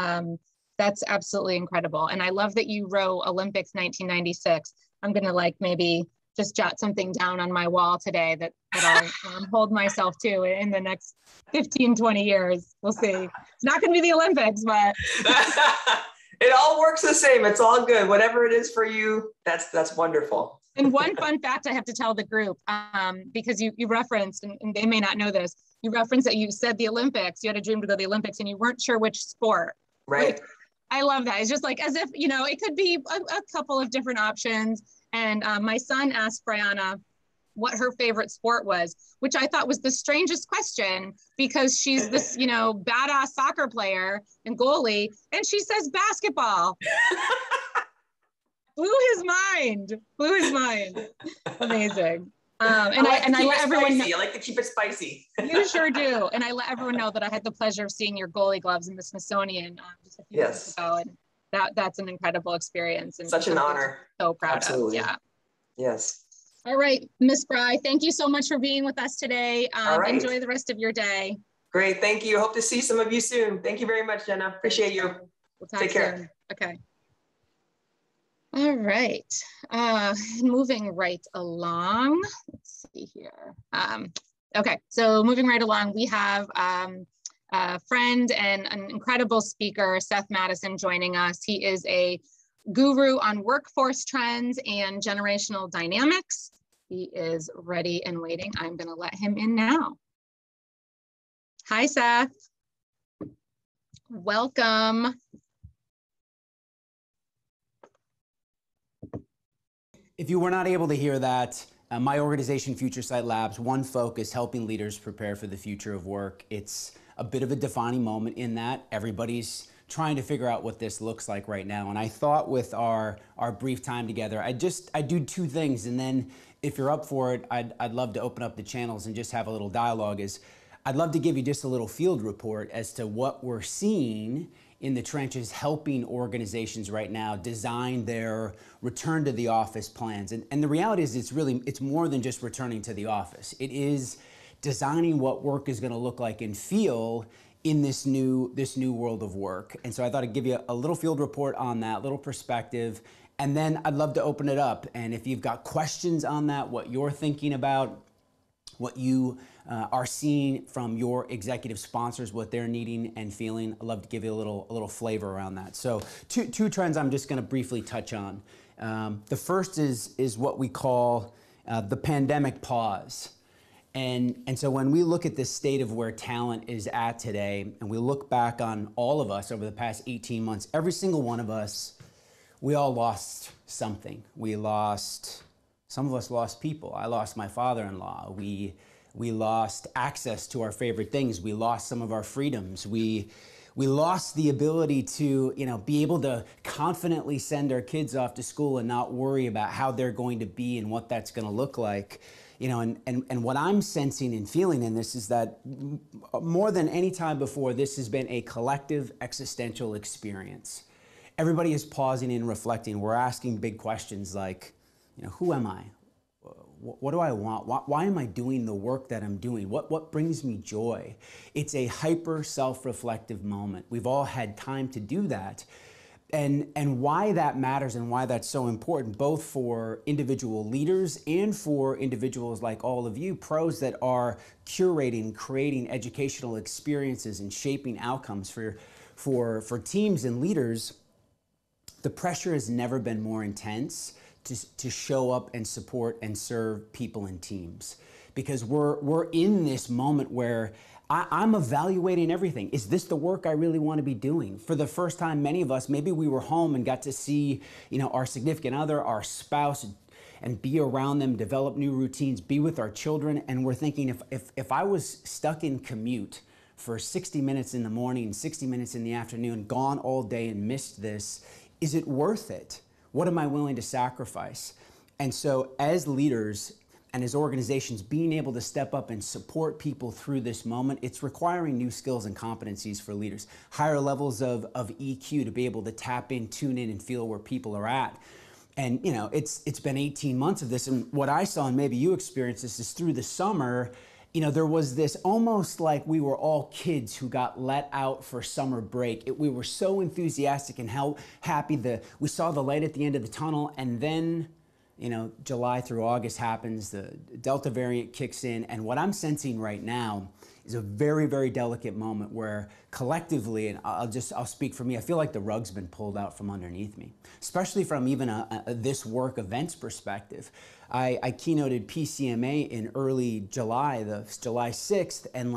[SPEAKER 2] That's absolutely incredible. And I love that you wrote Olympics 1996. I'm gonna maybe just jot something down on my wall today that I'll hold myself to in the next 15, 20 years. We'll see. It's not going to be the Olympics, but.
[SPEAKER 5] It all works the same. It's all good. Whatever it is for you, that's wonderful.
[SPEAKER 2] And one fun fact I have to tell the group, because you referenced, and they may not know this, you referenced that you said the Olympics, you had a dream to go to the Olympics and you weren't sure which sport.
[SPEAKER 5] Right.
[SPEAKER 2] I love that. It's just as if, it could be a couple of different options. And my son asked Brianna what her favorite sport was, which I thought was the strangest question, because she's this, badass soccer player and goalie, and she says basketball. Blew his mind. Amazing. And I let everyone know.
[SPEAKER 5] I like to keep it spicy.
[SPEAKER 2] You sure do. And I let everyone know that I had the pleasure of seeing your goalie gloves in the Smithsonian just a few years ago. And that's an incredible experience. And
[SPEAKER 5] such an honor.
[SPEAKER 2] So proud
[SPEAKER 5] Absolutely.
[SPEAKER 2] of. Yeah.
[SPEAKER 5] Yes.
[SPEAKER 2] All right, Miss Bri, thank you so much for being with us today.
[SPEAKER 5] All right.
[SPEAKER 2] Enjoy the rest of your day.
[SPEAKER 5] Great. Thank you. Hope to see some of you soon. Thank you very much, Jenna. Appreciate you.
[SPEAKER 2] We'll talk
[SPEAKER 5] Take care.
[SPEAKER 2] Soon. Okay. All right. Moving right along. Let's see here. Okay, so moving right along, we have a friend and an incredible speaker, Seth Madison, joining us. He is a guru on workforce trends and generational dynamics. He is ready and waiting. I'm going to let him in now. Hi, Seth. Welcome.
[SPEAKER 6] If you were not able to hear that, my organization, Future Sight Labs, one focus, helping leaders prepare for the future of work. It's a bit of a defining moment in that everybody's trying to figure out what this looks like right now. And I thought with our brief time together, I'd do two things. And then if you're up for it, I'd love to open up the channels and just have a little dialogue. I'd love to give you just a little field report as to what we're seeing in the trenches, helping organizations right now design their return to the office plans. And the reality is it's more than just returning to the office. It is designing what work is gonna look like and feel in this new world of work. And so I thought I'd give you a little field report on that, little perspective, and then I'd love to open it up. And if you've got questions on that, what you're thinking about, what you are seeing from your executive sponsors, what they're needing and feeling, I'd love to give you a little flavor around that. So two trends I'm just gonna briefly touch on. The first is what we call the pandemic pause. And so when we look at the state of where talent is at today, and we look back on all of us over the past 18 months, every single one of us, we all lost something. Some of us lost people. I lost my father-in-law. We lost access to our favorite things. We lost some of our freedoms. We lost the ability to, be able to confidently send our kids off to school and not worry about how they're going to be and what that's going to look like. And what I'm sensing and feeling in this is that more than any time before, this has been a collective existential experience. Everybody is pausing and reflecting. We're asking big questions like, who am I? What do I want? Why am I doing the work that I'm doing? What brings me joy? It's a hyper self-reflective moment. We've all had time to do that. And why that matters and why that's so important, both for individual leaders and for individuals like all of you, pros that are curating, creating educational experiences and shaping outcomes for teams and leaders, the pressure has never been more intense to show up and support and serve people and teams. Because we're in this moment where I'm evaluating everything. Is this the work I really want to be doing? For the first time, many of us, maybe we were home and got to see, our significant other, our spouse, and be around them, develop new routines, be with our children. And we're thinking, if I was stuck in commute for 60 minutes in the morning, 60 minutes in the afternoon, gone all day and missed this, is it worth it? What am I willing to sacrifice? And so as leaders and as organizations, being able to step up and support people through this moment, it's requiring new skills and competencies for leaders, higher levels of EQ to be able to tap in, tune in, and feel where people are at. And it's been 18 months of this, and what I saw, and maybe you experienced this, is through the summer, there was this almost like we were all kids who got let out for summer break. We were so enthusiastic and how happy we saw the light at the end of the tunnel, and then July through August happens, the Delta variant kicks in, and what I'm sensing right now is a very, very delicate moment where collectively, and I'll speak for me, I feel like the rug's been pulled out from underneath me, especially from even this work events perspective. I keynoted PCMA in early July, July 6th, and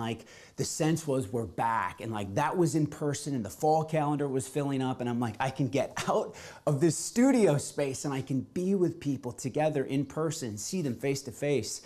[SPEAKER 6] the sense was we're back, and that was in person, and the fall calendar was filling up, and I'm like, I can get out of this studio space and I can be with people together in person, see them face to face.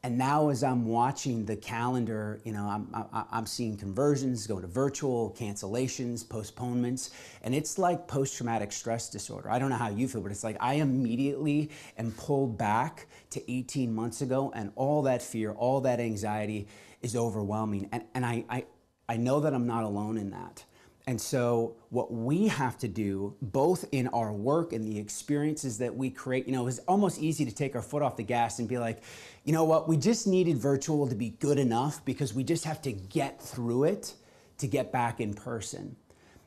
[SPEAKER 6] And now as I'm watching the calendar, I'm seeing conversions go to virtual, cancellations, postponements, and it's like post-traumatic stress disorder. I don't know how you feel, but it's like I immediately am pulled back to 18 months ago, and all that fear, all that anxiety is overwhelming. And I know that I'm not alone in that. And so what we have to do, both in our work and the experiences that we create, it's almost easy to take our foot off the gas and be like, you know what, we just needed virtual to be good enough because we just have to get through it to get back in person.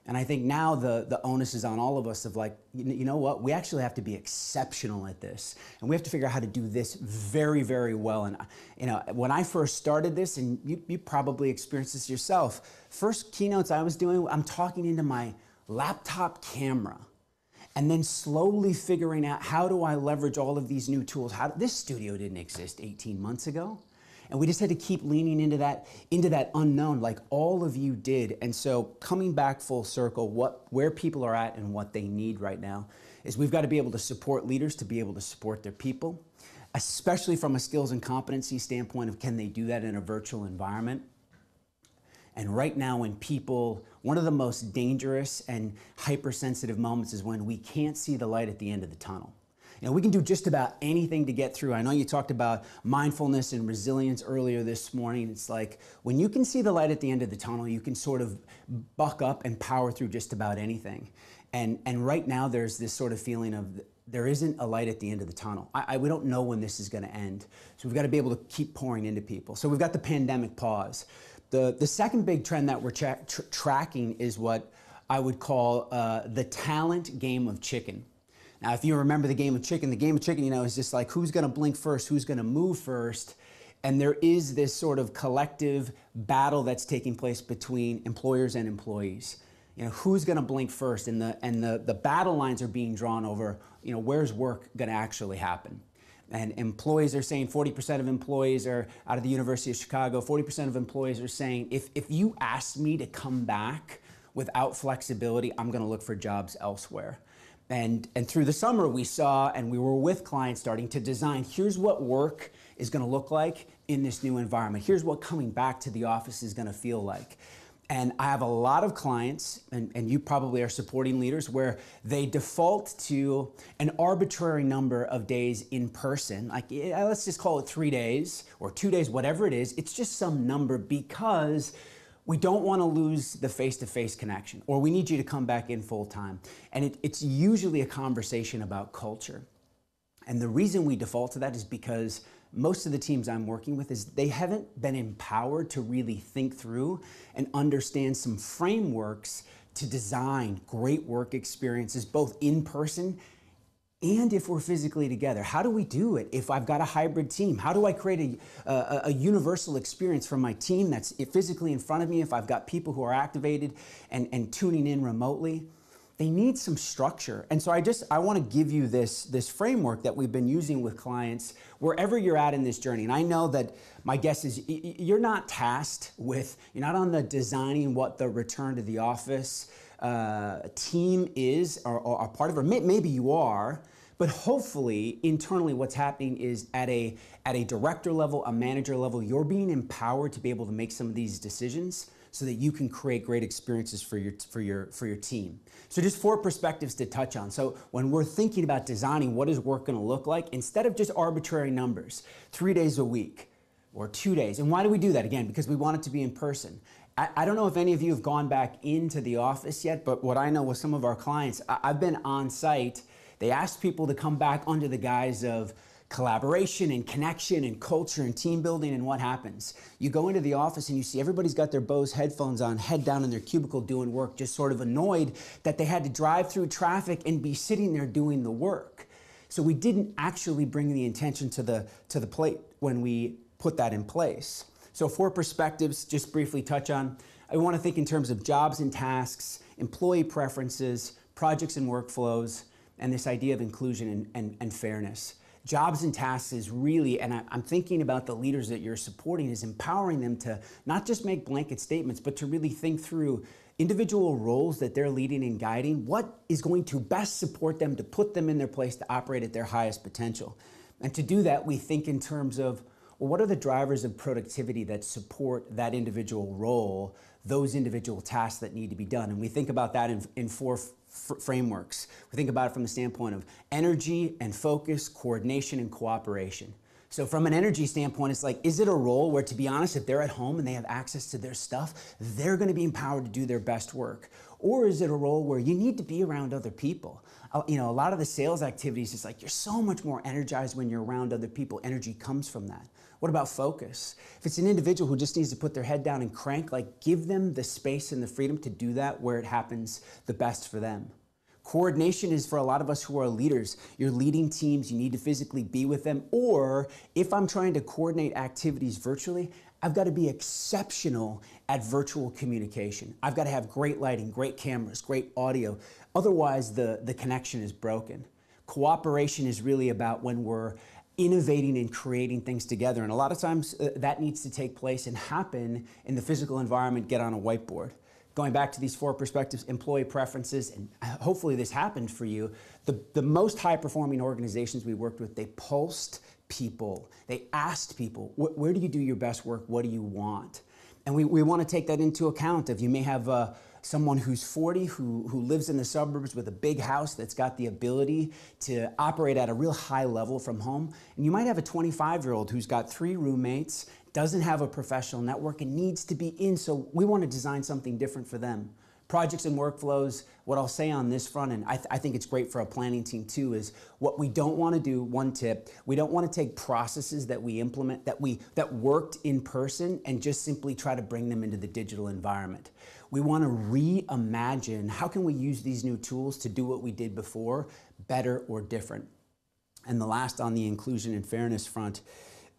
[SPEAKER 6] And I think now the onus is on all of us of you know what, we actually have to be exceptional at this. And we have to figure out how to do this very, very well. And when I first started this, and you probably experienced this yourself, first keynotes I was doing, I'm talking into my laptop camera and then slowly figuring out how do I leverage all of these new tools. This studio didn't exist 18 months ago. And we just had to keep leaning into that unknown, like all of you did. And so coming back full circle, where people are at and what they need right now is we've got to be able to support leaders to be able to support their people, especially from a skills and competency standpoint of can they do that in a virtual environment. And right now when people, one of the most dangerous and hypersensitive moments is when we can't see the light at the end of the tunnel. You know, we can do just about anything to get through. I know you talked about mindfulness and resilience earlier this morning. It's like when you can see the light at the end of the tunnel, you can sort of buck up and power through just about anything. And right now there's this sort of feeling of there isn't a light at the end of the tunnel. We don't know when this is going to end. So we've got to be able to keep pouring into people. So we've got the pandemic pause. The second big trend that we're tracking is what I would call the talent game of chicken. Now, if you remember the game of chicken, you know, is just like who's going to blink first, who's going to move first. And there is this sort of collective battle that's taking place between employers and employees. You know, who's going to blink first? And the battle lines are being drawn over, you know, where's work going to actually happen? And employees are saying 40% of employees are out of the University of Chicago. 40% of employees are saying, if you ask me to come back without flexibility, I'm going to look for jobs elsewhere. And through the summer, we saw, and we were with clients starting to design, here's what work is going to look like in this new environment. Here's what coming back to the office is going to feel like. And I have a lot of clients, and you probably are supporting leaders, where they default to an arbitrary number of days in person. Like, let's just call it 3 days or 2 days, whatever it is. It's just some number because we don't want to lose the face-to-face connection, or we need you to come back in full time. And it's usually a conversation about culture. And the reason we default to that is because most of the teams I'm working with is they haven't been empowered to really think through and understand some frameworks to design great work experiences, both in person and if we're physically together. How do we do it if I've got a hybrid team? How do I create a universal experience for my team that's physically in front of me if I've got people who are activated and tuning in remotely? They need some structure. And so I want to give you this framework that we've been using with clients wherever you're at in this journey. And I know that my guess is you're not tasked with, you're not on the designing what the return to the office team is or a part of it. Maybe you are, but hopefully internally what's happening is at a director level, a manager level, you're being empowered to be able to make some of these decisions so that you can create great experiences for your team. So just 4 perspectives to touch on. So when we're thinking about designing what is work going to look like, instead of just arbitrary numbers, 3 days a week or 2 days. And why do we do that? Again, because we want it to be in person. I don't know if any of you have gone back into the office yet, but what I know with some of our clients, I've been on site. They asked people to come back under the guise of collaboration and connection and culture and team building, and what happens? You go into the office and you see everybody's got their Bose headphones on, head down in their cubicle doing work, just sort of annoyed that they had to drive through traffic and be sitting there doing the work. So we didn't actually bring the intention to the plate when we put that in place. So 4 perspectives, just briefly touch on. I want to think in terms of jobs and tasks, employee preferences, projects and workflows, and this idea of inclusion and fairness. Jobs and tasks is really, and I'm thinking about the leaders that you're supporting, is empowering them to not just make blanket statements, but to really think through individual roles that they're leading and guiding. What is going to best support them to put them in their place to operate at their highest potential? And to do that, we think in terms of, well, what are the drivers of productivity that support that individual role, those individual tasks that need to be done? And we think about that in 4 frameworks. We think about it from the standpoint of energy and focus, coordination and cooperation. So from an energy standpoint, it's like, is it a role where, to be honest, if they're at home and they have access to their stuff, they're going to be empowered to do their best work? Or is it a role where you need to be around other people? You know, a lot of the sales activities, it's like you're so much more energized when you're around other people. Energy comes from that. What about focus? If it's an individual who just needs to put their head down and crank, like, give them the space and the freedom to do that where it happens the best for them. Coordination is for a lot of us who are leaders. You're leading teams, you need to physically be with them. Or if I'm trying to coordinate activities virtually, I've got to be exceptional at virtual communication. I've got to have great lighting, great cameras, great audio. Otherwise, the connection is broken. Cooperation is really about when we're innovating and creating things together. And a lot of times that needs to take place and happen in the physical environment, get on a whiteboard. Going back to these 4 perspectives, employee preferences, and hopefully this happened for you, the most high performing organizations we worked with, they pulsed people. They asked people, where do you do your best work? What do you want? And we want to take that into account. If you may have someone who's 40 who lives in the suburbs with a big house that's got the ability to operate at a real high level from home, and you might have a 25-year-old who's got 3 roommates, doesn't have a professional network, and needs to be in, so we want to design something different for them. Projects and workflows, what I'll say on this front, and I think it's great for a planning team too, is what we don't want to do, one tip, we don't want to take processes that we implement, that worked in person, and just simply try to bring them into the digital environment. We want to reimagine, how can we use these new tools to do what we did before, better or different? And the last on the inclusion and fairness front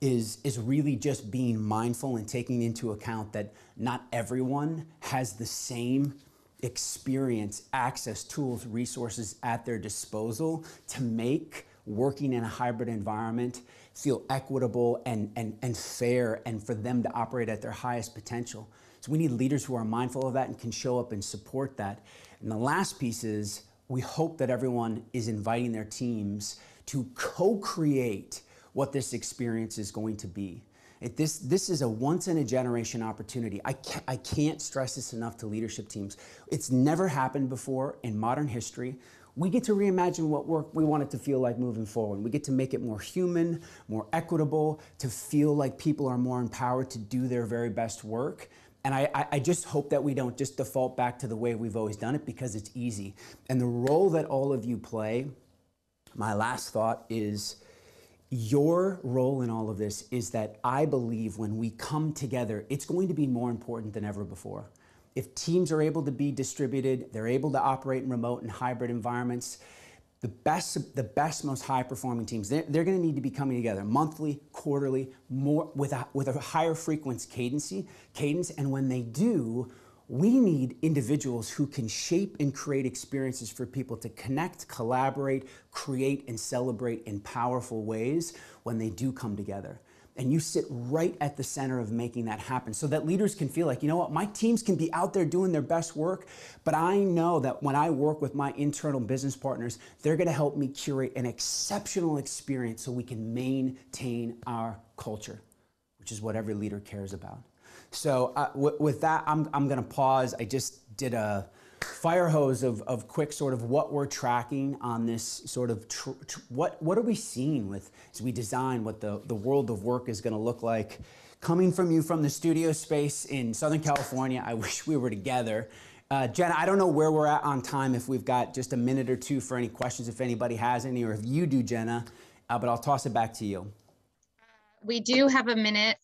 [SPEAKER 6] is really just being mindful and taking into account that not everyone has the same experience, access, tools, resources at their disposal to make working in a hybrid environment feel equitable and fair, and for them to operate at their highest potential. So we need leaders who are mindful of that and can show up and support that. And the last piece is, we hope that everyone is inviting their teams to co-create what this experience is going to be. This is a once-in-a-generation opportunity. I can't stress this enough to leadership teams. It's never happened before in modern history. We get to reimagine what work we want it to feel like moving forward. We get to make it more human, more equitable, to feel like people are more empowered to do their very best work. And I just hope that we don't just default back to the way we've always done it, because it's easy. And the role that all of you play, my last thought is, your role in all of this is that I believe when we come together, it's going to be more important than ever before. If teams are able to be distributed, they're able to operate in remote and hybrid environments, the best, most high-performing teams, they're going to need to be coming together monthly, quarterly, more with a higher frequency cadence. And when they do, we need individuals who can shape and create experiences for people to connect, collaborate, create, and celebrate in powerful ways when they do come together. And you sit right at the center of making that happen, so that leaders can feel like, you know what, my teams can be out there doing their best work, but I know that when I work with my internal business partners, they're gonna help me curate an exceptional experience so we can maintain our culture, which is what every leader cares about. So with that, I'm going to pause. I just did a fire hose of quick sort of what we're tracking on this sort of, what are we seeing with, as we design what the world of work is going to look like. Coming from you from the studio space in Southern California, I wish we were together. Jenna, I don't know where we're at on time, if we've got just a minute or two for any questions, if anybody has any, or if you do, Jenna, but I'll toss it back to you.
[SPEAKER 2] We do have a minute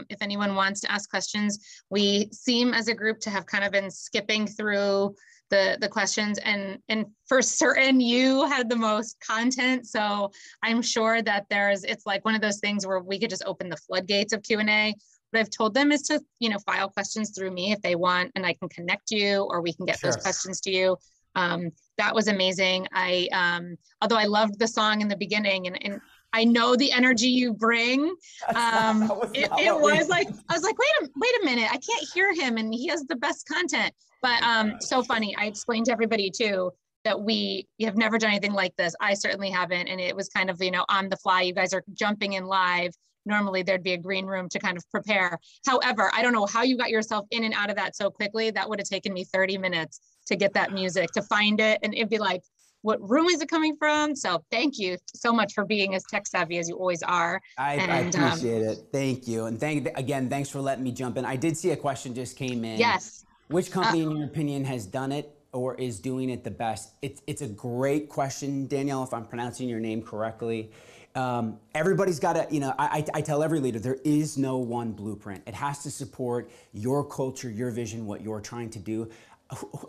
[SPEAKER 2] if anyone wants to ask questions. We seem as a group to have kind of been skipping through the questions, and for certain you had the most content. So I'm sure that it's like one of those things where we could just open the floodgates of Q&A. What I've told them is to, file questions through me if they want, and I can connect you, or we can get those questions to you. That was amazing. Although I loved the song in the beginning, and I know the energy you bring. It was like, I was like, wait a minute, I can't hear him, and he has the best content. But so funny. I explained to everybody too that we have never done anything like this. I certainly haven't, and it was kind of on the fly. You guys are jumping in live. Normally there'd be a green room to kind of prepare. However, I don't know how you got yourself in and out of that so quickly. That would have taken me 30 minutes to get that music, to find it, and it'd be like, what room is it coming from? So thank you so much for being as tech savvy as you always are.
[SPEAKER 6] I appreciate it. Thank you. And thanks for letting me jump in. I did see a question just came in.
[SPEAKER 2] Yes.
[SPEAKER 6] Which company in your opinion has done it or is doing it the best? It's a great question, Danielle, if I'm pronouncing your name correctly. Everybody's got to, I tell every leader, there is no one blueprint. It has to support your culture, your vision, what you're trying to do.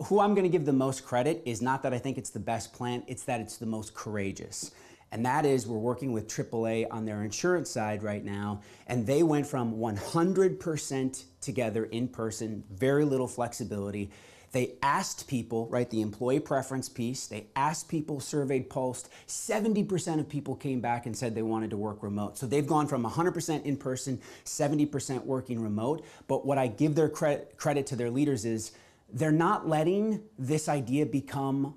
[SPEAKER 6] Who I'm going to give the most credit is not that I think it's the best plan, it's that it's the most courageous. And that is, we're working with AAA on their insurance side right now, and they went from 100% together in person, very little flexibility. They asked people, right, the employee preference piece, they asked people, surveyed, pulsed, 70% of people came back and said they wanted to work remote. So they've gone from 100% in person, 70% working remote. But what I give their credit to their leaders is they're not letting this idea become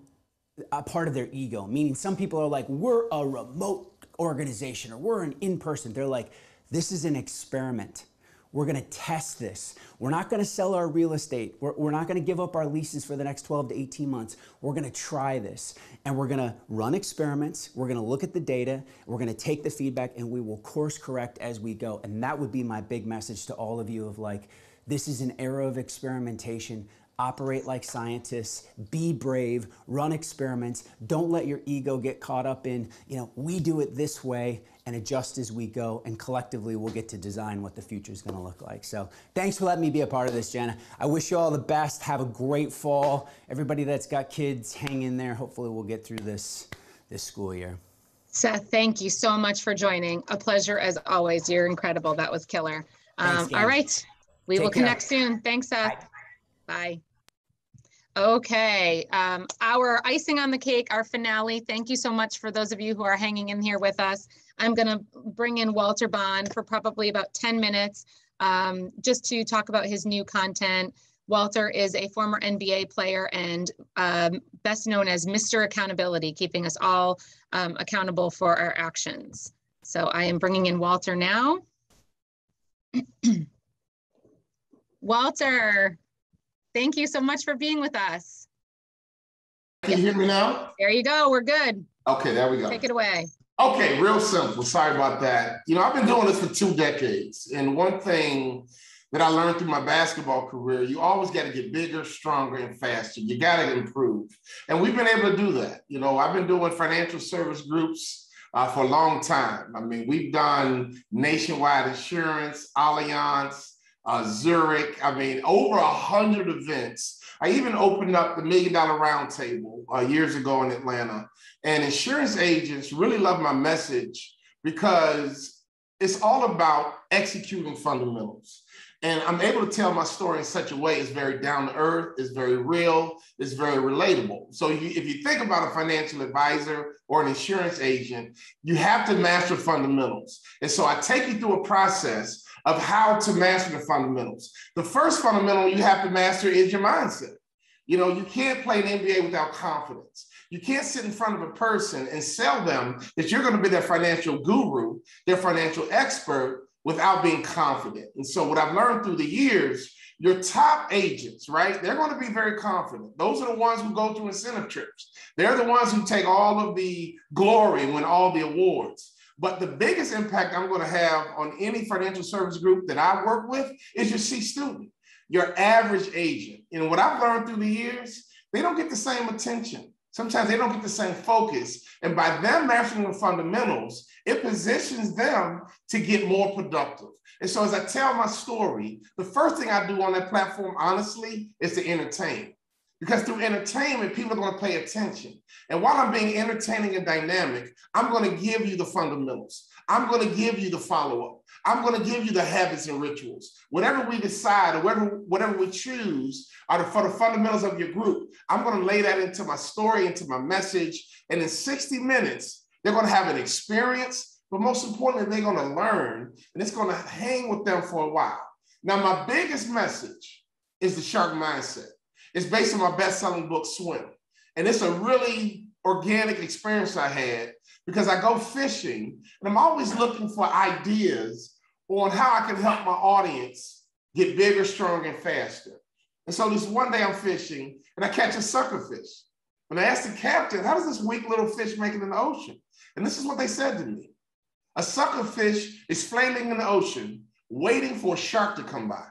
[SPEAKER 6] a part of their ego. Meaning some people are like, we're a remote organization or we're an in-person. They're like, this is an experiment. We're going to test this. We're not going to sell our real estate. We're not going to give up our leases for the next 12 to 18 months. We're going to try this. And we're going to run experiments. We're going to look at the data. We're going to take the feedback and we will course correct as we go. And that would be my big message to all of you of like, this is an era of experimentation. Operate like scientists, be brave, run experiments. Don't let your ego get caught up in, we do it this way, and adjust as we go, and collectively we'll get to design what the future is gonna look like. So thanks for letting me be a part of this, Jenna. I wish you all the best. Have a great fall. Everybody that's got kids, hang in there. Hopefully we'll get through this school year.
[SPEAKER 2] Seth, thank you so much for joining. A pleasure as always. You're incredible. That was killer.
[SPEAKER 6] Thanks,
[SPEAKER 2] all right, we will connect soon. Thanks, Seth. Bye. Okay, our icing on the cake, our finale. Thank you so much for those of you who are hanging in here with us. I'm gonna bring in Walter Bond for probably about 10 minutes just to talk about his new content. Walter is a former NBA player and best known as Mr. Accountability, keeping us all accountable for our actions. So I am bringing in Walter now. Walter. Thank you so much for being with us.
[SPEAKER 7] Can you hear me now?
[SPEAKER 2] There you go. We're good.
[SPEAKER 7] Okay, there we go.
[SPEAKER 2] Take it away.
[SPEAKER 7] Okay, real simple. Sorry about that. I've been doing this for 2 decades. And one thing that I learned through my basketball career, you always got to get bigger, stronger, and faster. You got to improve. And we've been able to do that. I've been doing financial service groups for a long time. I mean, we've done Nationwide Insurance, Allianz, Zurich, over 100 events. I even opened up the $1 Million Roundtable years ago in Atlanta. And insurance agents really love my message because it's all about executing fundamentals. And I'm able to tell my story in such a way it's very down to earth, it's very real, it's very relatable. So if you think about a financial advisor or an insurance agent, you have to master fundamentals. And so I take you through a process of how to master the fundamentals. The first fundamental you have to master is your mindset. You can't play an NBA without confidence. You can't sit in front of a person and sell them that you're going to be their financial guru, their financial expert, without being confident. And so what I've learned through the years, your top agents, right? They're going to be very confident. Those are the ones who go through incentive trips. They're the ones who take all of the glory and win all the awards. But the biggest impact I'm going to have on any financial service group that I work with is your C student, your average agent. What I've learned through the years, they don't get the same attention. Sometimes they don't get the same focus. And by them mastering the fundamentals, it positions them to get more productive. And so as I tell my story, the first thing I do on that platform, honestly, is to entertain. Because through entertainment, people are going to pay attention. And while I'm being entertaining and dynamic, I'm going to give you the fundamentals. I'm going to give you the follow-up. I'm going to give you the habits and rituals. Whatever we decide or whatever we choose for the fundamentals of your group, I'm going to lay that into my story, into my message. And in 60 minutes, they're going to have an experience, but most importantly, they're going to learn, and it's going to hang with them for a while. Now, my biggest message is the shark mindset. It's based on my best-selling book, Swim. And it's a really organic experience I had because I go fishing and I'm always looking for ideas on how I can help my audience get bigger, stronger, and faster. And so this one day I'm fishing and I catch a sucker fish. And I asked the captain, how does this weak little fish make it in the ocean? And this is what they said to me. A sucker fish is flailing in the ocean, waiting for a shark to come by.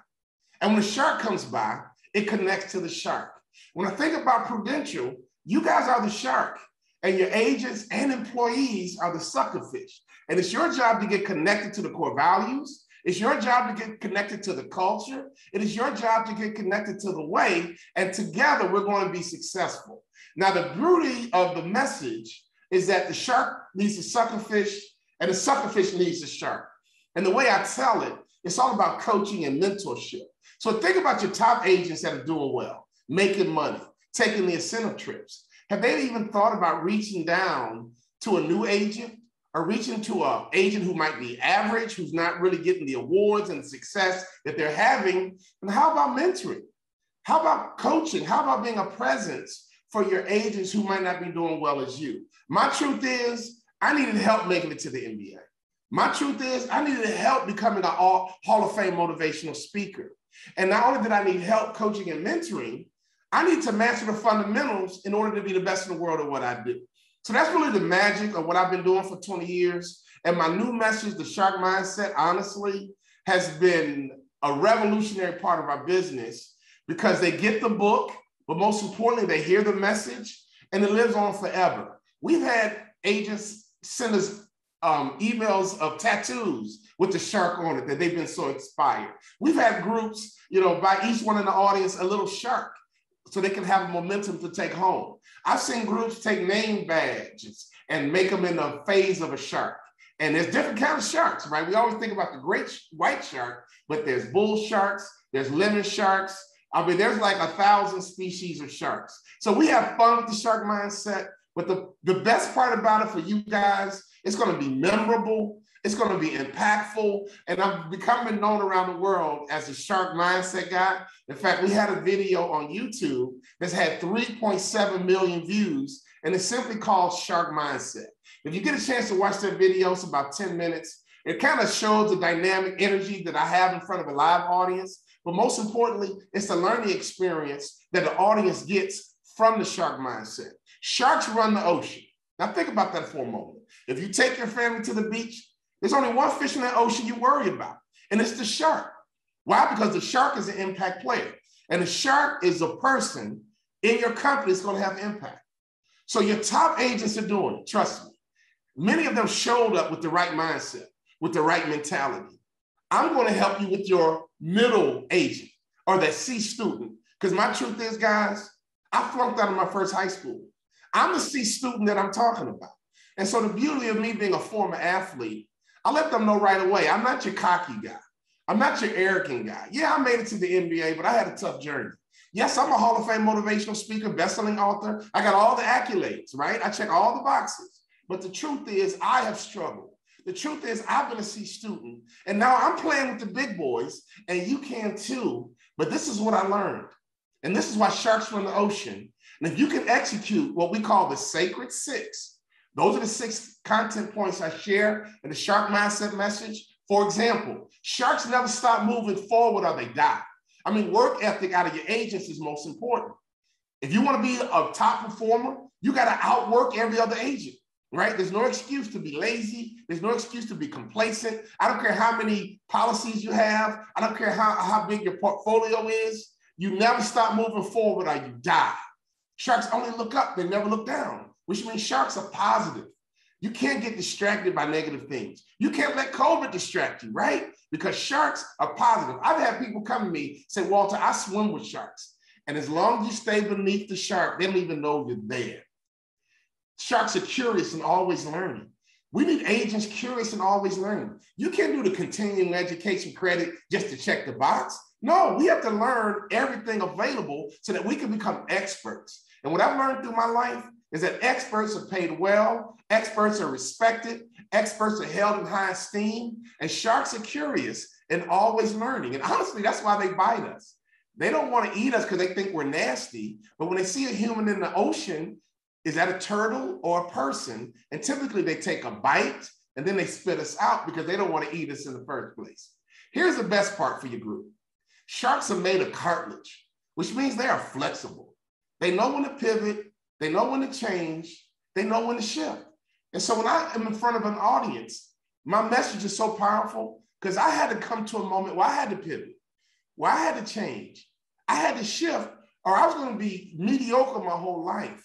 [SPEAKER 7] And when the shark comes by, it connects to the shark. When I think about Prudential, you guys are the shark, and your agents and employees are the sucker fish. And it's your job to get connected to the core values. It's your job to get connected to the culture. It is your job to get connected to the way, and together we're going to be successful. Now, the beauty of the message is that the shark needs the sucker fish, and the sucker fish needs the shark. And the way I tell it, it's all about coaching and mentorship. So think about your top agents that are doing well. making money, taking the incentive trips? Have they even thought about reaching down to a new agent or reaching to an agent who might be average, who's not really getting the awards and the success that they're having? And how about mentoring? How about coaching? How about being a presence for your agents who might not be doing well as you? My truth is, I needed help making it to the NBA. My truth is, I needed help becoming a Hall of Fame motivational speaker. And not only did I need help coaching and mentoring, I need to master the fundamentals in order to be the best in the world at what I do. So that's really the magic of what I've been doing for 20 years. And my new message, the Shark Mindset, honestly, has been a revolutionary part of our business because they get the book, but most importantly, they hear the message and it lives on forever. We've had agents send us emails of tattoos with the shark on it that they've been so inspired. We've had groups, by each one in the audience, a little shark, so they can have a momentum to take home. I've seen groups take name badges and make them in the phase of a shark. And there's different kinds of sharks, right? We always think about the great white shark, but there's bull sharks, there's lemon sharks. I mean, there's like 1,000 species of sharks. So we have fun with the Shark Mindset, but the best part about it for you guys, it's going to be memorable. It's going to be impactful. And I'm becoming known around the world as a Shark Mindset guy. In fact, we had a video on YouTube that's had 3.7 million views, and it's simply called Shark Mindset. If you get a chance to watch that video, it's about 10 minutes. It kind of shows the dynamic energy that I have in front of a live audience. But most importantly, it's the learning experience that the audience gets from the Shark Mindset. Sharks run the ocean. Now think about that for a moment. If you take your family to the beach, there's only one fish in that ocean you worry about, and it's the shark. Why? Because the shark is an impact player, and the shark is a person in your company that's going to have impact. So your top agents are doing it, trust me. Many of them showed up with the right mindset, with the right mentality. I'm going to help you with your middle agent or that C student, because my truth is, guys, I flunked out of my first high school. I'm the C student that I'm talking about. And so the beauty of me being a former athlete, I let them know right away, I'm not your cocky guy. I'm not your arrogant guy. Yeah, I made it to the NBA, but I had a tough journey. Yes, I'm a Hall of Fame motivational speaker, best-selling author. I got all the accolades, right? I check all the boxes. But the truth is, I have struggled. The truth is, I've been a C student, and now I'm playing with the big boys, and you can too. But this is what I learned. And this is why sharks run the ocean. And if you can execute what we call the sacred six, those are the 6 content points I share in the Shark Mindset message. For example, sharks never stop moving forward or they die. I mean, work ethic out of your agents is most important. If you want to be a top performer, you got to outwork every other agent, right? There's no excuse to be lazy. There's no excuse to be complacent. I don't care how many policies you have. I don't care how big your portfolio is. You never stop moving forward or you die. Sharks only look up. They never look down, which means sharks are positive. You can't get distracted by negative things. You can't let COVID distract you, right? Because sharks are positive. I've had people come to me say, Walter, I swim with sharks. And as long as you stay beneath the shark, they don't even know you're there. Sharks are curious and always learning. We need agents curious and always learning. You can't do the continuing education credit just to check the box. No, we have to learn everything available so that we can become experts. And what I've learned through my life is that experts are paid well, experts are respected, experts are held in high esteem, and sharks are curious and always learning. And honestly, that's why they bite us. They don't want to eat us because they think we're nasty, but when they see a human in the ocean, is that a turtle or a person? And typically they take a bite and then they spit us out because they don't want to eat us in the first place. Here's the best part for your group. Sharks are made of cartilage, which means they are flexible. They know when to pivot, they know when to change, they know when to shift. And so when I am in front of an audience, my message is so powerful because I had to come to a moment where I had to pivot, where I had to change. I had to shift or I was going to be mediocre my whole life.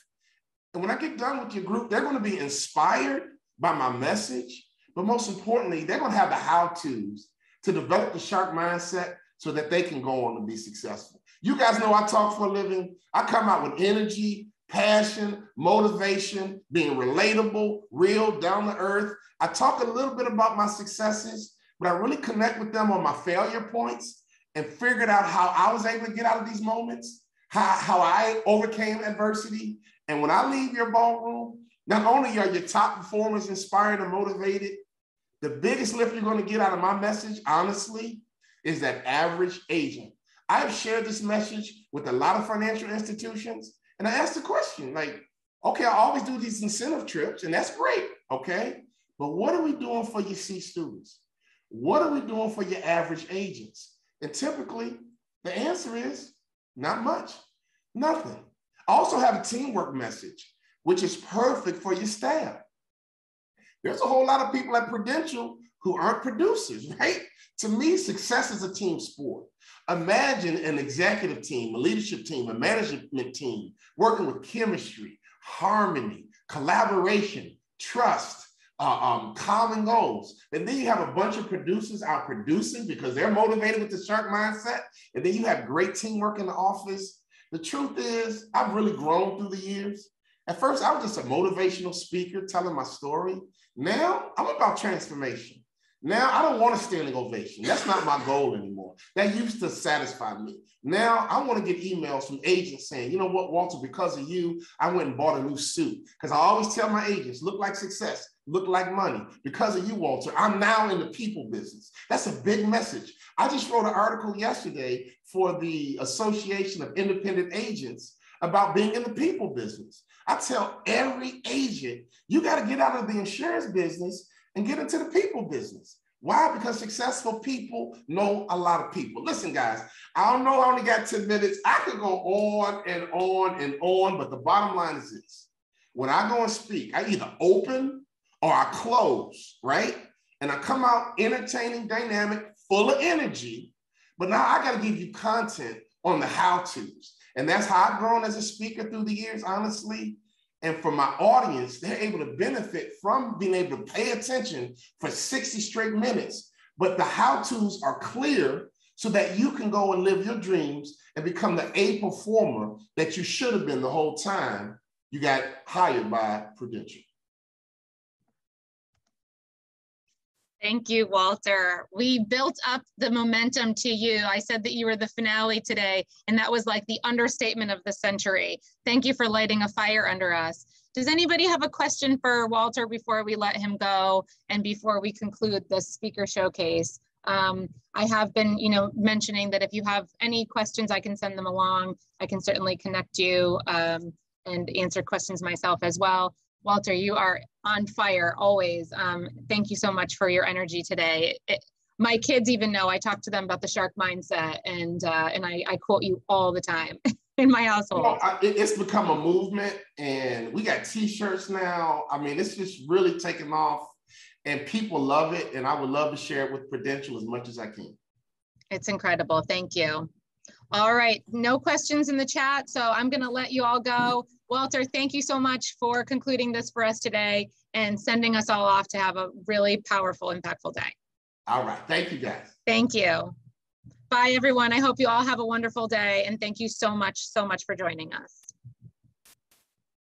[SPEAKER 7] And when I get done with your group, they're going to be inspired by my message. But most importantly, they're going to have the how-tos to develop the shark mindset so that they can go on and be successful. You guys know I talk for a living. I come out with energy, passion, motivation, being relatable, real, down to earth. I talk a little bit about my successes, but I really connect with them on my failure points and figured out how I was able to get out of these moments, how I overcame adversity. And when I leave your ballroom, not only are your top performers inspired and motivated, the biggest lift you're going to get out of my message, honestly, is that average agent. I've shared this message with a lot of financial institutions, and I asked the question, like, okay, I always do these incentive trips, and that's great, okay? But what are we doing for your C students? What are we doing for your average agents? And typically, the answer is not much, nothing. I also have a teamwork message, which is perfect for your staff. There's a whole lot of people at Prudential who aren't producers, right? To me, success is a team sport. Imagine an executive team, a leadership team, a management team working with chemistry, harmony, collaboration, trust, common goals. And then you have a bunch of producers out producing because they're motivated with the shark mindset. And then you have great teamwork in the office. The truth is, I've really grown through the years. At first, I was just a motivational speaker telling my story. Now, I'm about transformation. Now, I don't want a standing ovation. That's not my goal anymore. That used to satisfy me. Now, I want to get emails from agents saying, you know what, Walter, because of you, I went and bought a new suit. Because I always tell my agents, look like success, look like money. Because of you, Walter, I'm now in the people business. That's a big message. I just wrote an article yesterday for the Association of Independent Agents about being in the people business. I tell every agent, you got to get out of the insurance business and get into the people business. Why? Because successful people know a lot of people. Listen, guys, I don't know, I only got 10 minutes. I could go on and on and on, but the bottom line is this. When I go and speak, I either open or I close, right? And I come out entertaining, dynamic, full of energy, but now I got to give you content on the how-tos. And that's how I've grown as a speaker through the years, honestly. And for my audience, they're able to benefit from being able to pay attention for 60 straight minutes. But the how-tos are clear so that you can go and live your dreams and become the A performer that you should have been the whole time you got hired by Prudential.
[SPEAKER 2] Thank you, Walter. We built up the momentum to you. I said that you were the finale today, and that was like the understatement of the century. Thank you for lighting a fire under us. Does anybody have a question for Walter before we let him go and before we conclude this speaker showcase? I have been, mentioning that if you have any questions, I can send them along. I can certainly connect you and answer questions myself as well. Walter, you are on fire always. Thank you so much for your energy today. My kids even know I talk to them about the shark mindset, and I quote you all the time in my household.
[SPEAKER 7] It's become a movement, and we got T-shirts now. I mean, it's just really taken off, and people love it, and I would love to share it with Prudential as much as I can.
[SPEAKER 2] It's incredible. Thank you. All right, no questions in the chat, so I'm going to let you all go. Walter, thank you so much for concluding this for us today and sending us all off to have a really powerful, impactful day.
[SPEAKER 7] All right, thank you guys.
[SPEAKER 2] Thank you. Bye everyone. I hope you all have a wonderful day, and thank you so much for joining us.